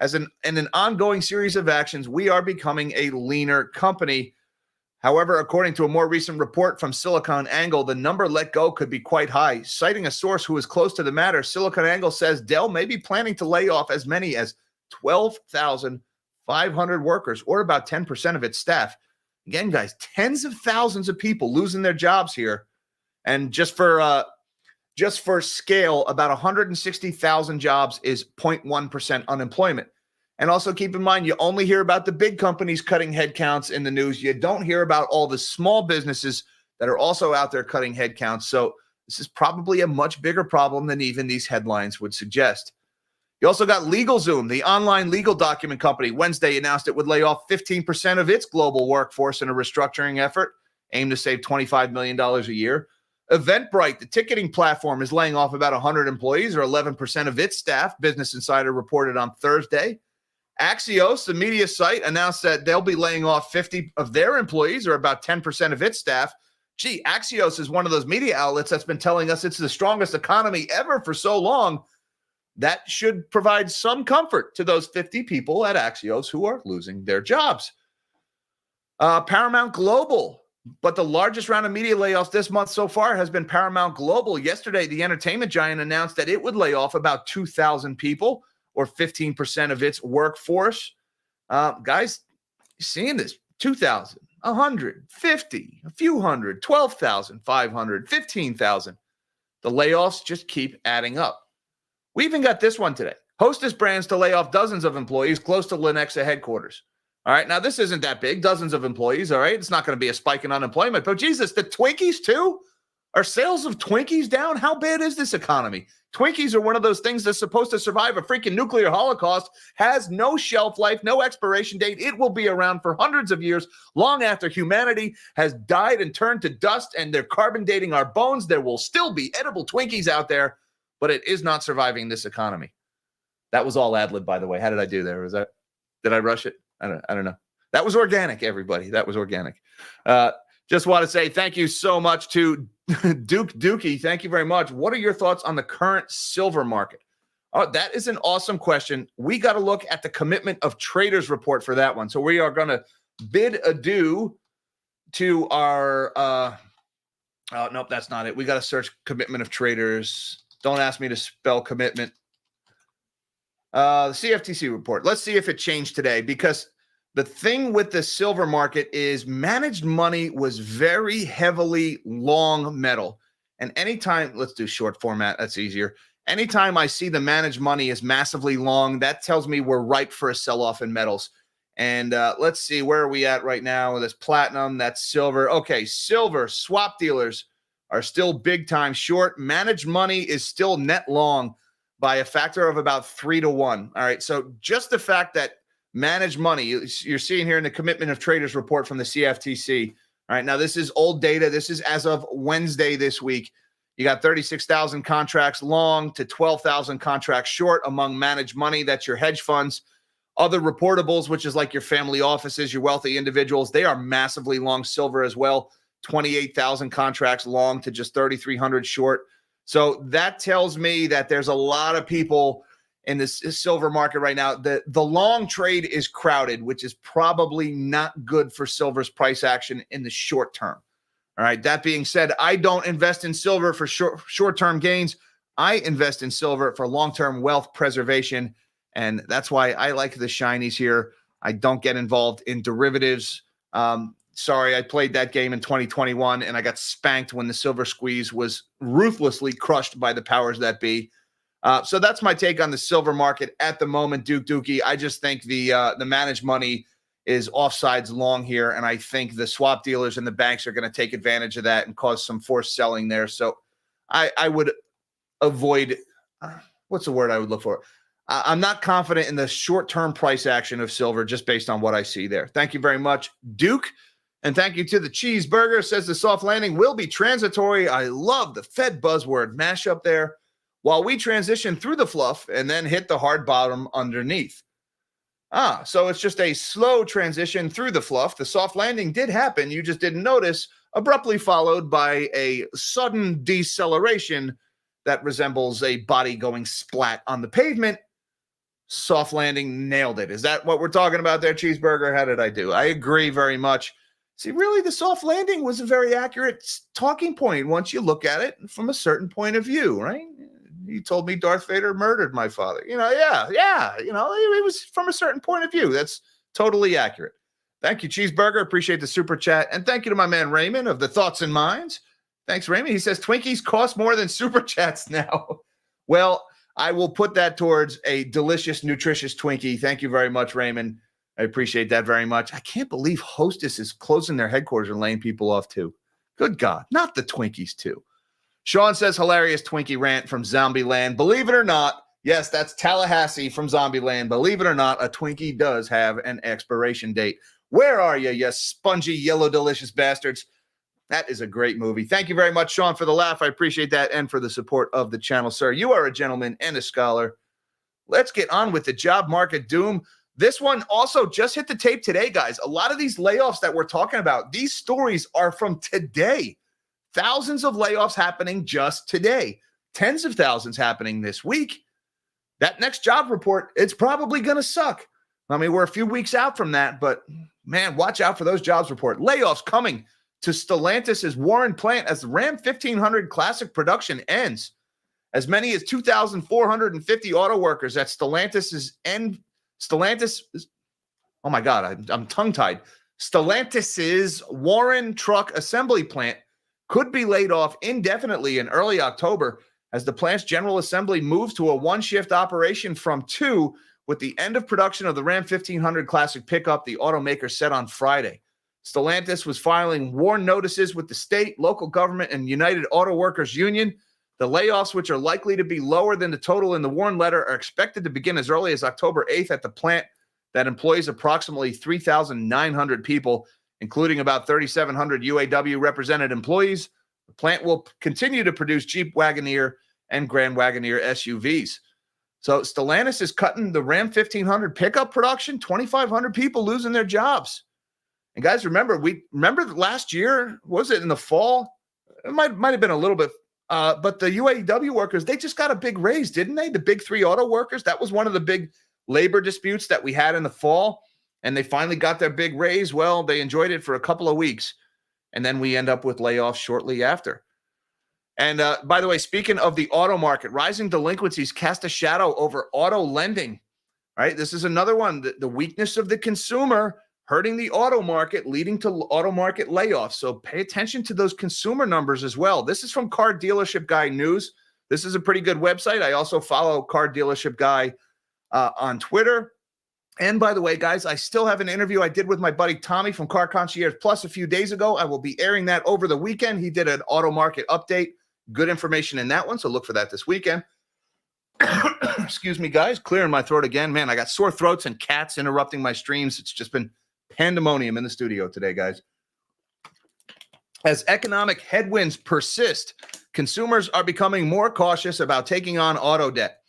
as an ongoing series of actions, we are becoming a leaner company. However, according to a more recent report from SiliconANGLE, the number let go could be quite high. Citing a source who is close to the matter, SiliconANGLE says Dell may be planning to lay off as many as 12,500 workers, or about 10% of its staff. Again, guys, tens of thousands of people losing their jobs here. And just for scale, about 160,000 jobs is 0.1% unemployment. And also keep in mind, you only hear about the big companies cutting headcounts in the news. You don't hear about all the small businesses that are also out there cutting headcounts. So this is probably a much bigger problem than even these headlines would suggest. You also got LegalZoom, the online legal document company. Wednesday announced it would lay off 15% of its global workforce in a restructuring effort, aimed to save $25 million a year. Eventbrite, the ticketing platform, is laying off about 100 employees, or 11% of its staff, Business Insider reported on Thursday. Axios, the media site, announced that they'll be laying off 50 of their employees, or about 10% of its staff. Gee, Axios is one of those media outlets that's been telling us it's the strongest economy ever for so long. That should provide some comfort to those 50 people at Axios who are losing their jobs. Paramount Global, but the largest round of media layoffs this month so far has been Paramount Global. Yesterday, the entertainment giant announced that it would lay off about 2,000 people, or 15% of its workforce. Guys, seeing this, 2,000, 150, a few hundred, 12,500, 15,000. The layoffs just keep adding up. We even got this one today. Hostess Brands to lay off dozens of employees close to Lenexa headquarters. All right, now this isn't that big, dozens of employees, all right? It's not going to be a spike in unemployment, but Jesus, the Twinkies too? Are sales of Twinkies down? How bad is this economy? Twinkies are one of those things that's supposed to survive a freaking nuclear holocaust, has no shelf life, no expiration date. It will be around for hundreds of years, long after humanity has died and turned to dust, and they're carbon dating our bones. There will still be edible Twinkies out there, but it is not surviving this economy. That was all ad-lib, by the way. How did I do there? Did I rush it? I don't know. That was organic, everybody. That was organic. Just want to say thank you so much to Duke Dookie. Thank you very much. What are your thoughts on the current silver market? Oh, that is an awesome question. We got to look at the commitment of traders report for that one. So we are going to bid adieu to our nope, that's not it. We got to search commitment of traders. Don't ask me to spell commitment. The CFTC report. Let's see if it changed today, because the thing with the silver market is managed money was very heavily long metal. And anytime, let's do short format, that's easier. Anytime I see the managed money is massively long, that tells me we're ripe for a sell-off in metals. And let's see, where are we at right now? That's platinum, that's silver. Okay, silver, swap dealers are still big time short. Managed money is still net long by a factor of about 3 to 1. All right, so just the fact that managed money, you're seeing here in the commitment of traders report from the CFTC. All right, now this is old data. This is as of Wednesday this week. You got 36,000 contracts long to 12,000 contracts short among managed money. That's your hedge funds. Other reportables, which is like your family offices, your wealthy individuals, they are massively long silver as well. 28,000 contracts long to just 3,300 short. So that tells me that there's a lot of people in this silver market right now. The long trade is crowded, which is probably not good for silver's price action in the short term. All right. That being said, I don't invest in silver for short-term gains. I invest in silver for long-term wealth preservation. And that's why I like the shinies here. I don't get involved in derivatives. Sorry, I played that game in 2021 and I got spanked when the silver squeeze was ruthlessly crushed by the powers that be. So that's my take on the silver market at the moment, Duke Dookie. I just think the managed money is offsides long here, and I think the swap dealers and the banks are going to take advantage of that and cause some forced selling there. So I would avoid what's the word I would look for? I'm not confident in the short-term price action of silver just based on what I see there. Thank you very much, Duke. And thank you to the Cheeseburger. Says the soft landing will be transitory. I love the Fed buzzword mashup there while we transition through the fluff and then hit the hard bottom underneath. So it's just a slow transition through the fluff. The soft landing did happen. You just didn't notice, abruptly followed by a sudden deceleration that resembles a body going splat on the pavement. Soft landing, nailed it. Is that what we're talking about there, Cheeseburger? How did I do? I agree very much. See, really, the soft landing was a very accurate talking point once you look at it from a certain point of view, right? You told me Darth Vader murdered my father. Yeah. It was from a certain point of view. That's totally accurate. Thank you, Cheeseburger. Appreciate the super chat. And thank you to my man Raymond of the Thoughts and Minds. Thanks, Raymond. He says Twinkies cost more than super chats now. Well, I will put that towards a delicious, nutritious Twinkie. Thank you very much, Raymond. I appreciate that very much. I can't believe Hostess is closing their headquarters and laying people off too. Good God, not the Twinkies too. Sean says hilarious Twinkie rant from Zombieland. Believe it or not, yes, that's Tallahassee from Zombieland. Believe it or not, a Twinkie does have an expiration date. Where are you, you spongy, yellow, delicious bastards? That is a great movie. Thank you very much, Sean, for the laugh. I appreciate that and for the support of the channel, sir. You are a gentleman and a scholar. Let's get on with the job market doom. This one also just hit the tape today, guys. A lot of these layoffs that we're talking about, these stories are from today. Thousands of layoffs happening just today. Tens of thousands happening this week. That next job report, it's probably going to suck. I mean, we're a few weeks out from that, but man, watch out for those jobs report. Layoffs coming to Stellantis' Warren plant as the Ram 1500 Classic production ends. As many as 2,450 auto workers at Stellantis' oh my God, I'm tongue-tied. Stellantis' Warren truck assembly plant could be laid off indefinitely in early October as the plant's general assembly moves to a one-shift operation from two with the end of production of the Ram 1500 Classic pickup the automaker said on Friday. Stellantis was filing warn notices with the state, local government, and United Auto Workers Union. The layoffs, which are likely to be lower than the total in the warn letter, are expected to begin as early as October 8th at the plant that employs approximately 3,900 people, including about 3,700 UAW represented employees. The plant will continue to produce Jeep Wagoneer and Grand Wagoneer SUVs. So Stellantis is cutting the Ram 1500 pickup production, 2,500 people losing their jobs. And guys, remember last year, was it in the fall? It might have been a little bit, but the UAW workers, they just got a big raise, didn't they? The big three auto workers, that was one of the big labor disputes that we had in the fall, and they finally got their big raise. Well, they enjoyed it for a couple of weeks, and then we end up with layoffs shortly after. And by the way, speaking of the auto market, rising delinquencies cast a shadow over auto lending, right? This is another one, the weakness of the consumer hurting the auto market, leading to auto market layoffs. So pay attention to those consumer numbers as well. This is from Car Dealership Guy News. This is a pretty good website. I also follow Car Dealership Guy on Twitter. And by the way, guys, I still have an interview I did with my buddy Tommy from Car Concierge Plus a few days ago. I will be airing that over the weekend. He did an auto market update. Good information in that one, so look for that this weekend. Excuse me, guys. Clearing my throat again. Man, I got sore throats and cats interrupting my streams. It's just been pandemonium in the studio today, guys. As economic headwinds persist, consumers are becoming more cautious about taking on auto debt.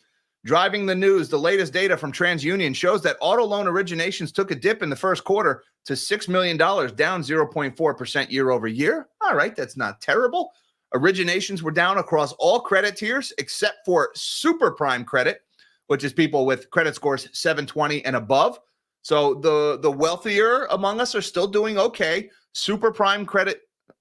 Driving the news, the latest data from TransUnion shows that auto loan originations took a dip in the first quarter to $6 million, down 0.4% year over year. All right, that's not terrible. Originations were down across all credit tiers except for super prime credit, which is people with credit scores 720 and above. So the wealthier among us are still doing okay. Super prime credit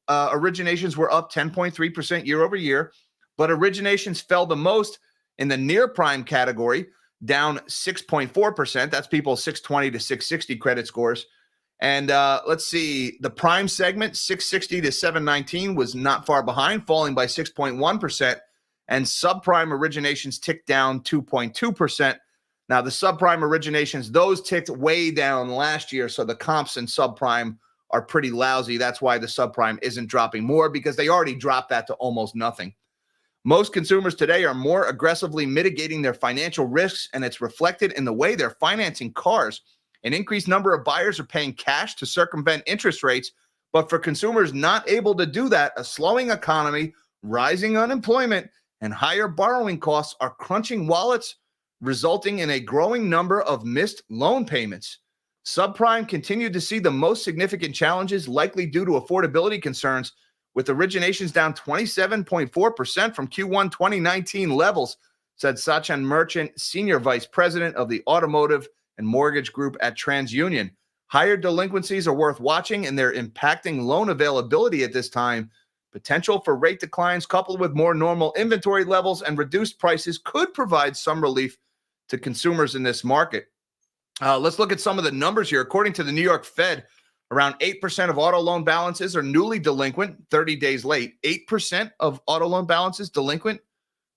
originations were up 10.3% year over year, but originations fell the most in the near prime category, down 6.4%. That's people 620 to 660 credit scores. And let's see, the prime segment, 660 to 719, was not far behind, falling by 6.1%. And subprime originations ticked down 2.2%. Now, the subprime originations, those ticked way down last year, so the comps in subprime are pretty lousy. That's why the subprime isn't dropping more, because they already dropped that to almost nothing. Most consumers today are more aggressively mitigating their financial risks, and it's reflected in the way they're financing cars. An increased number of buyers are paying cash to circumvent interest rates, but for consumers not able to do that, a slowing economy, rising unemployment, and higher borrowing costs are crunching wallets, resulting in a growing number of missed loan payments. Subprime continued to see the most significant challenges, likely due to affordability concerns, with originations down 27.4% from Q1 2019 levels, said Sachin Merchant, Senior Vice President of the Automotive and Mortgage Group at TransUnion. Higher delinquencies are worth watching, and they're impacting loan availability at this time. Potential for rate declines coupled with more normal inventory levels and reduced prices could provide some relief to consumers in this market. Let's look at some of the numbers here. According to the New York Fed, around 8% of auto loan balances are newly delinquent, 30 days late. 8% of auto loan balances delinquent.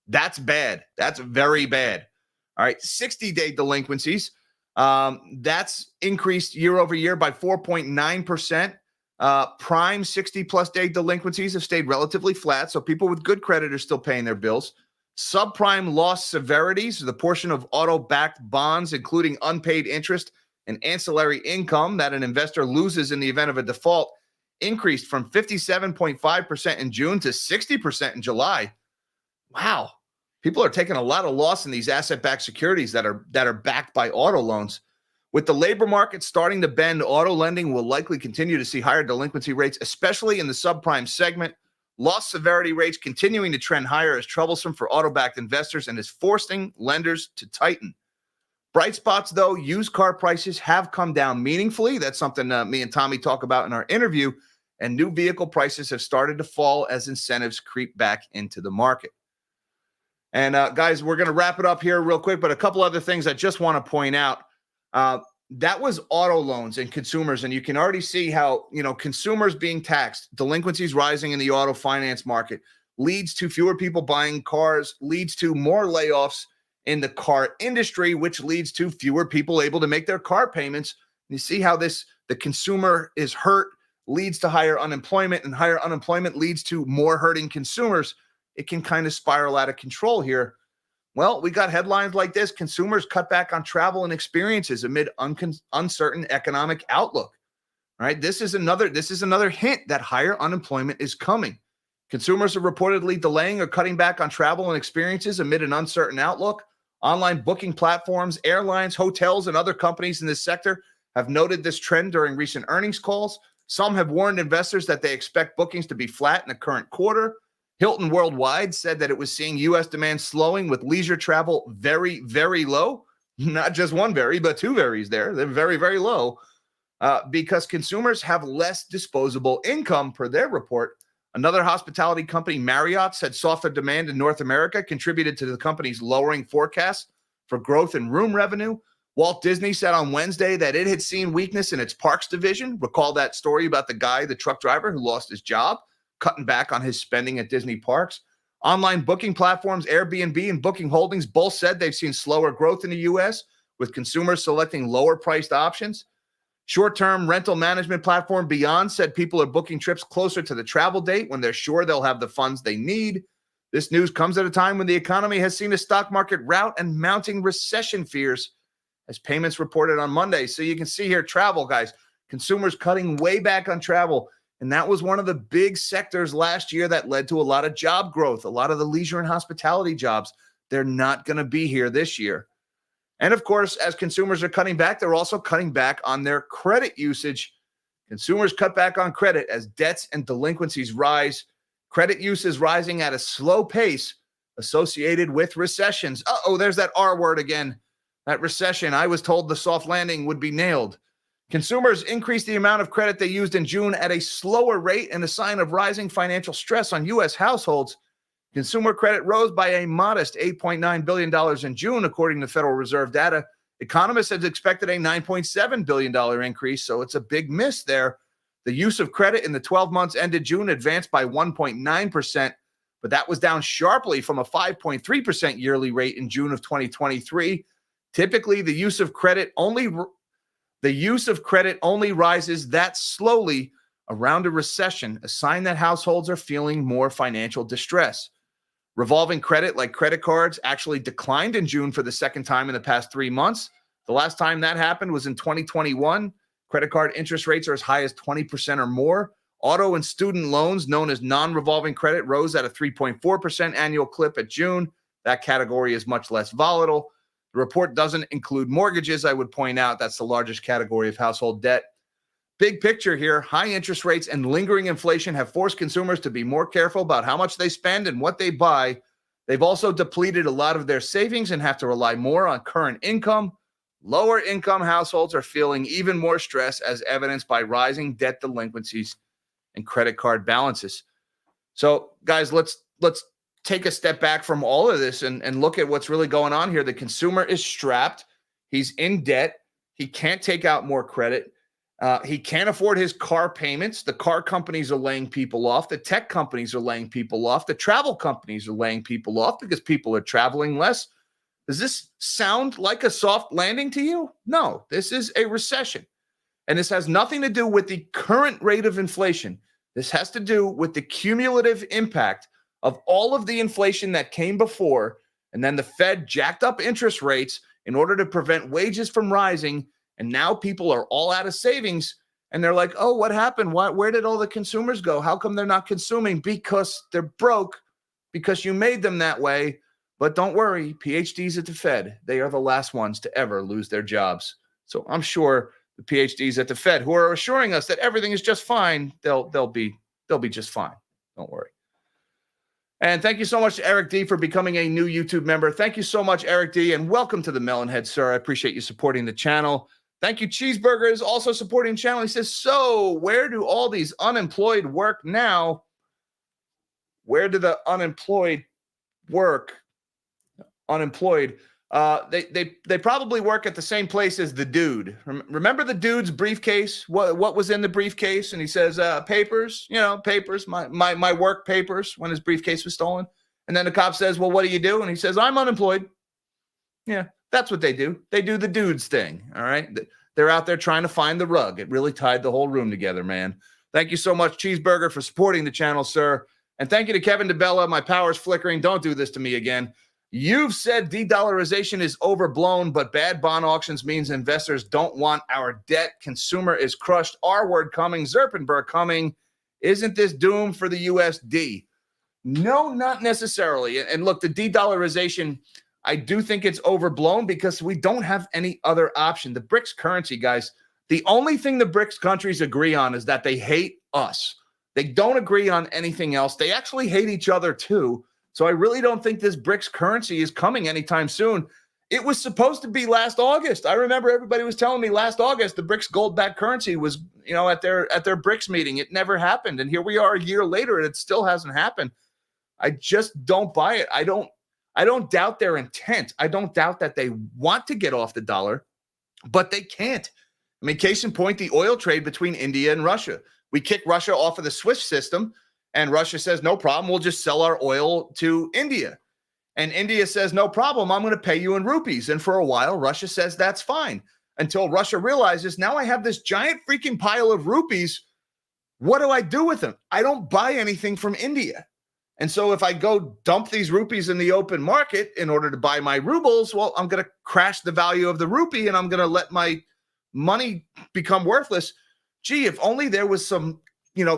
That's bad. That's very bad. All right, 60-day delinquencies. That's increased year over year by 4.9%. Prime 60-plus day delinquencies have stayed relatively flat, so people with good credit are still paying their bills. Subprime loss severities, the portion of auto-backed bonds, including unpaid interest and ancillary income that an investor loses in the event of a default, increased from 57.5% in June to 60% in July. Wow. People are taking a lot of loss in these asset-backed securities that are backed by auto loans. With the labor market starting to bend, auto lending will likely continue to see higher delinquency rates, especially in the subprime segment. Loss severity rates continuing to trend higher is troublesome for auto-backed investors and is forcing lenders to tighten. Bright spots, though, used car prices have come down meaningfully. That's something me and Tommy talk about in our interview. And new vehicle prices have started to fall as incentives creep back into the market. And guys, we're going to wrap it up here real quick, but a couple other things I just want to point out. That was auto loans and consumers, and you can already see how, consumers being taxed, delinquencies rising in the auto finance market leads to fewer people buying cars, leads to more layoffs in the car industry, which leads to fewer people able to make their car payments. You see how the consumer is hurt, leads to higher unemployment, and higher unemployment leads to more hurting consumers. It can kind of spiral out of control here. Well, we got headlines like this: consumers cut back on travel and experiences amid uncertain economic outlook. All right, this is another hint that higher unemployment is coming. Consumers are reportedly delaying or cutting back on travel and experiences amid an uncertain outlook. Online booking platforms, airlines, hotels, and other companies in this sector have noted this trend during recent earnings calls. Some have warned investors that they expect bookings to be flat in the current quarter. Hilton Worldwide said that it was seeing U.S. demand slowing with leisure travel very, very low. Not just one very, but two veries there. They're very, very low because consumers have less disposable income per their report. Another hospitality company, Marriott, said softer demand in North America contributed to the company's lowering forecasts for growth in room revenue. Walt Disney said on Wednesday that it had seen weakness in its parks division. Recall that story about the truck driver who lost his job, cutting back on his spending at Disney parks. Online booking platforms, Airbnb and Booking Holdings, both said they've seen slower growth in the U.S., with consumers selecting lower-priced options. Short-term rental management platform Beyond said people are booking trips closer to the travel date when they're sure they'll have the funds they need. This news comes at a time when the economy has seen a stock market rout and mounting recession fears, as payments reported on Monday. So you can see here, travel, guys, consumers cutting way back on travel. And that was one of the big sectors last year that led to a lot of job growth, a lot of the leisure and hospitality jobs. They're not going to be here this year. And of course, as consumers are cutting back, they're also cutting back on their credit usage. Consumers cut back on credit as debts and delinquencies rise. Credit use is rising at a slow pace associated with recessions. There's that R word again. That recession. I was told the soft landing would be nailed. Consumers increased the amount of credit they used in June at a slower rate, and a sign of rising financial stress on U.S. households. Consumer credit rose by a modest $8.9 billion in June, according to Federal Reserve data. Economists had expected a $9.7 billion increase, so it's a big miss there. The use of credit in the 12 months ended June advanced by 1.9%, but that was down sharply from a 5.3% yearly rate in June of 2023. Typically, the use of credit only rises that slowly around a recession, a sign that households are feeling more financial distress. Revolving credit, like credit cards, actually declined in June for the second time in the past 3 months. The last time that happened was in 2021. Credit card interest rates are as high as 20% or more. Auto and student loans, known as non-revolving credit, rose at a 3.4% annual clip at June. That category is much less volatile. The report doesn't include mortgages. I would point out that's the largest category of household debt. Big picture here, high interest rates and lingering inflation have forced consumers to be more careful about how much they spend and what they buy. They've also depleted a lot of their savings and have to rely more on current income. Lower income households are feeling even more stress, as evidenced by rising debt delinquencies and credit card balances. So, guys, let's take a step back from all of this and look at what's really going on here. The consumer is strapped. He's in debt. He can't take out more credit. He can't afford his car payments. The car companies are laying people off. The tech companies are laying people off. The travel companies are laying people off because people are traveling less. Does this sound like a soft landing to you? No, this is a recession. And this has nothing to do with the current rate of inflation. This has to do with the cumulative impact of all of the inflation that came before. And then the Fed jacked up interest rates in order to prevent wages from rising. And now people are all out of savings. And they're like, oh, what happened? Where did all the consumers go? How come they're not consuming? Because they're broke, because you made them that way. But don't worry, PhDs at the Fed, they are the last ones to ever lose their jobs. So I'm sure the PhDs at the Fed who are assuring us that everything is just fine, they'll be just fine. Don't worry. And thank you so much to Eric D for becoming a new YouTube member. Thank you so much, Eric D, and welcome to the Melonhead, sir. I appreciate you supporting the channel. Thank you, Cheeseburger is also supporting the channel. He says, so where do all these unemployed work now? Where do the unemployed work? Unemployed. They probably work at the same place as the dude. Remember the dude's briefcase? What was in the briefcase? And he says, papers, papers, my work papers, when his briefcase was stolen. And then the cop says, well, what do you do? And he says, I'm unemployed. Yeah, that's what they do. They do the dude's thing. All right. They're out there trying to find the rug. It really tied the whole room together, man. Thank you so much, Cheeseburger, for supporting the channel, sir. And thank you to Kevin DeBella. My power's flickering. Don't do this to me again. You've said de-dollarization is overblown, but bad bond auctions means investors don't want our debt. Consumer is crushed. R word coming. Zerpenberg coming. Isn't this doom for the USD? No, not necessarily. And look, the de-dollarization, I do think it's overblown because we don't have any other option. The BRICS currency, guys, the only thing the BRICS countries agree on is that they hate us. They don't agree on anything else. They actually hate each other too. So I really don't think this BRICS currency is coming anytime soon. It was supposed to be last August. I remember everybody was telling me last August the BRICS gold-backed currency was, at their BRICS meeting. It never happened. And here we are a year later and it still hasn't happened. I just don't buy it. I don't doubt their intent. I don't doubt that they want to get off the dollar, but they can't. I mean, case in point, the oil trade between India and Russia. We kick Russia off of the SWIFT system. And Russia says, no problem, we'll just sell our oil to India. And India says, no problem, I'm going to pay you in rupees. And for a while, Russia says that's fine. Until Russia realizes, now I have this giant freaking pile of rupees. What do I do with them? I don't buy anything from India. And so if I go dump these rupees in the open market in order to buy my rubles, well, I'm going to crash the value of the rupee and I'm going to let my money become worthless. Gee, if only there was some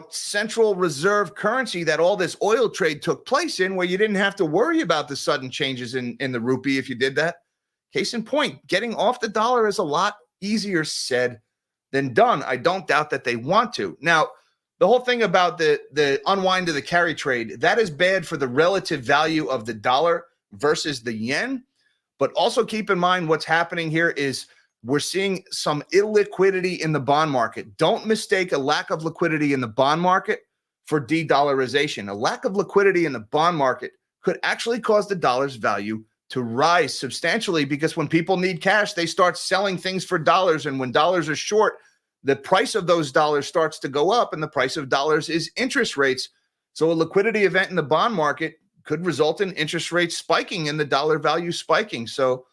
central reserve currency that all this oil trade took place in, where you didn't have to worry about the sudden changes in the rupee if you did that. Case in point, getting off the dollar is a lot easier said than done. I don't doubt that they want to. Now, the whole thing about the unwind of the carry trade, that is bad for the relative value of the dollar versus the yen. But also keep in mind what's happening here is we're seeing some illiquidity in the bond market. Don't mistake a lack of liquidity in the bond market for de-dollarization. A lack of liquidity in the bond market could actually cause the dollar's value to rise substantially, because when people need cash, they start selling things for dollars. And when dollars are short, the price of those dollars starts to go up, and the price of dollars is interest rates. So a liquidity event in the bond market could result in interest rates spiking and the dollar value spiking. So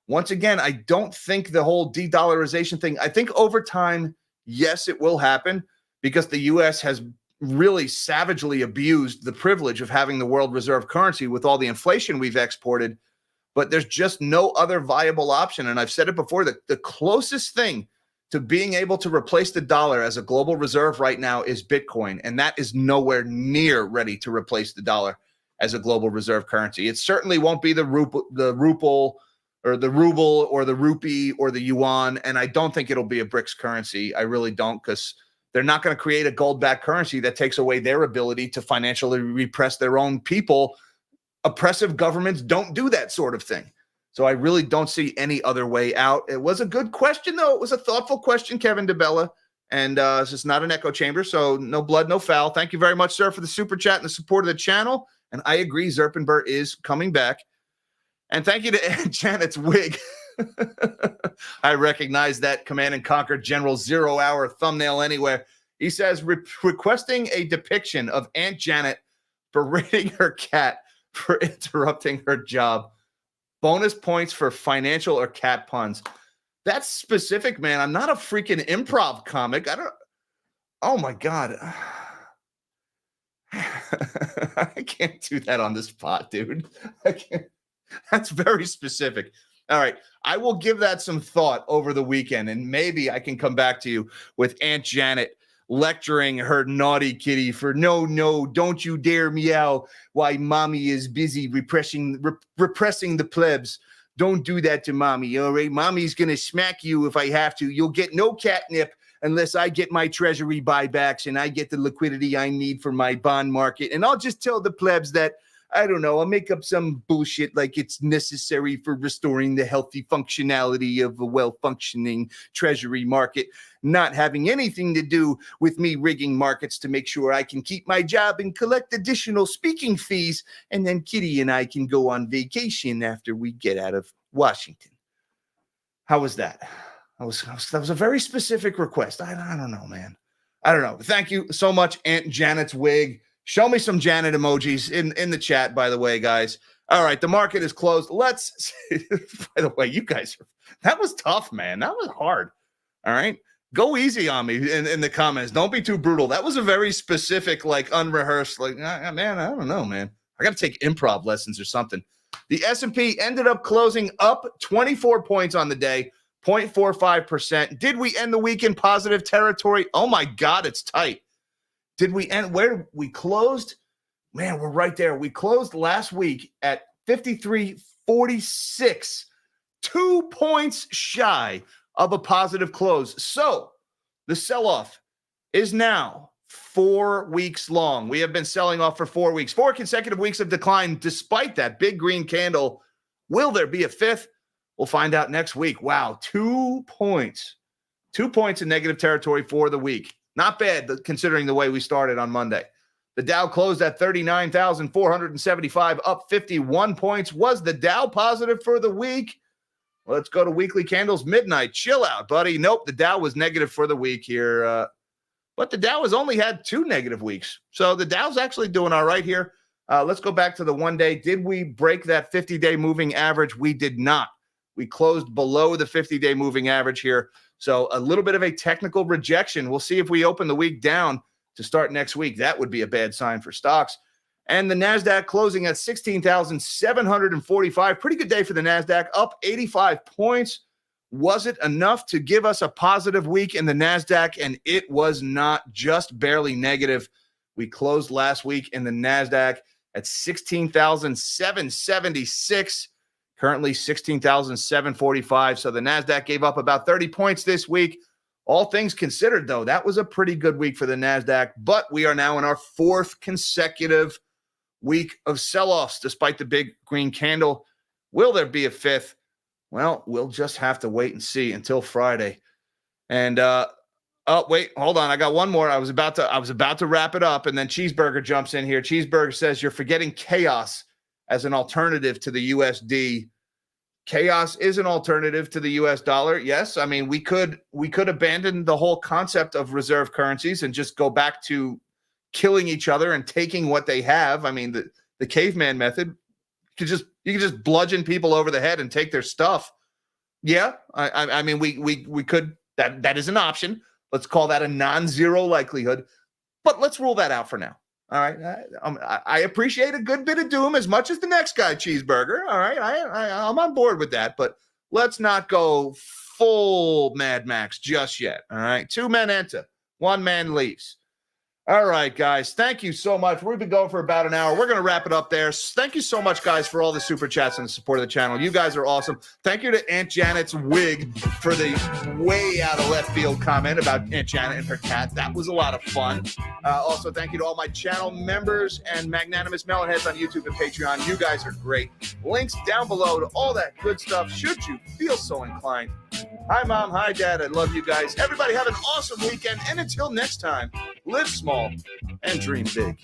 once again, I don't think the whole de-dollarization thing, I think over time, yes, it will happen because the U.S. has really savagely abused the privilege of having the world reserve currency with all the inflation we've exported. But there's just no other viable option. And I've said it before, that the closest thing to being able to replace the dollar as a global reserve right now is Bitcoin. And that is nowhere near ready to replace the dollar as a global reserve currency. It certainly won't be the ruble or the ruble or the rupee or the yuan. And I don't think it'll be a BRICS currency. I really don't, because they're not going to create a gold-backed currency that takes away their ability to financially repress their own people. Oppressive governments don't do that sort of thing. So I really don't see any other way out. It was a good question, though. It was a thoughtful question, Kevin DeBella. And it's just not an echo chamber, so no blood, no foul. Thank you very much, sir, for the super chat and the support of the channel. And I agree, Zerpenbert is coming back. And thank you to Janet's wig. I recognize that Command and Conquer General 0 Hour thumbnail anywhere. He says, requesting a depiction of Aunt Janet berating her cat for interrupting her job. Bonus points for financial or cat puns. That's specific, man. I'm not a freaking improv comic. Oh my God. I can't do that on the spot, dude. I can't. That's very specific. All right. I will give that some thought over the weekend, and maybe I can come back to you with Aunt Janet lecturing her naughty kitty for no, don't you dare meow while mommy is busy repressing the plebs. Don't do that to mommy, all right? Mommy's going to smack you if I have to. You'll get no catnip unless I get my treasury buybacks and I get the liquidity I need for my bond market. And I'll just tell the plebs that, I don't know, I'll make up some bullshit like it's necessary for restoring the healthy functionality of a well-functioning treasury market, not having anything to do with me rigging markets to make sure I can keep my job and collect additional speaking fees, and then Kitty and I can go on vacation after we get out of Washington. How was that? That was a very specific request. I don't know, man. I don't know. Thank you so much, Aunt Janet's wig. Show me some Janet emojis in the chat, by the way, guys. All right, the market is closed. Let's, by the way, you guys, that was tough, man. That was hard. All right. Go easy on me in the comments. Don't be too brutal. That was a very specific, like unrehearsed, like, man, I don't know, man. I got to take improv lessons or something. The S&P ended up closing up 24 points on the day, 0.45%. Did we end the week in positive territory? Oh, my God, it's tight. Did we end where we closed? Man, we're right there. We closed last week at 53.46, 2 points shy of a positive close. So the sell-off is now 4 weeks long. We have been selling off for 4 weeks, 4 consecutive weeks of decline. Despite that big green candle, will there be a fifth? We'll find out next week. Wow, 2 points. 2 points in negative territory for the week. Not bad, considering the way we started on Monday. The Dow closed at 39,475, up 51 points. Was the Dow positive for the week? Let's go to weekly candles midnight. Chill out, buddy. Nope, the Dow was negative for the week here. But the Dow has only had 2 negative weeks. So the Dow's actually doing all right here. Let's go back to the 1 day. Did we break that 50-day moving average? We did not. We closed below the 50-day moving average here. So a little bit of a technical rejection. We'll see if we open the week down to start next week. That would be a bad sign for stocks. And the NASDAQ closing at 16,745. Pretty good day for the NASDAQ, up 85 points. Was it enough to give us a positive week in the NASDAQ? And it was not, just barely negative. We closed last week in the NASDAQ at 16,776. Currently 16,745. So the NASDAQ gave up about 30 points this week. All things considered, though, that was a pretty good week for the NASDAQ. But we are now in our 4th consecutive week of sell-offs, despite the big green candle. Will there be a 5th? Well, we'll just have to wait and see until Friday. And oh, wait, hold on. I got one more. I was about to wrap it up, and then Cheeseburger jumps in here. Cheeseburger says you're forgetting chaos as an alternative to the USD. Chaos is an alternative to the US dollar. Yes, I mean, we could abandon the whole concept of reserve currencies and just go back to killing each other and taking what they have. I mean, the caveman method, you could just bludgeon people over the head and take their stuff. Yeah, I mean, we could, that is an option. Let's call that a non-zero likelihood, but let's rule that out for now. All right, I appreciate a good bit of doom as much as the next guy cheeseburger. All right, I'm on board with that, but let's not go full Mad Max just yet. All right, 2 men enter, 1 man leaves. All right, guys. Thank you so much. We've been going for about an hour. We're going to wrap it up there. Thank you so much, guys, for all the super chats and the support of the channel. You guys are awesome. Thank you to Aunt Janet's wig for the way out of left field comment about Aunt Janet and her cat. That was a lot of fun. Also, thank you to all my channel members and magnanimous melonheads on YouTube and Patreon. You guys are great. Links down below to all that good stuff, should you feel so inclined. Hi, Mom. Hi, Dad. I love you guys. Everybody have an awesome weekend. And until next time, live small and dream big.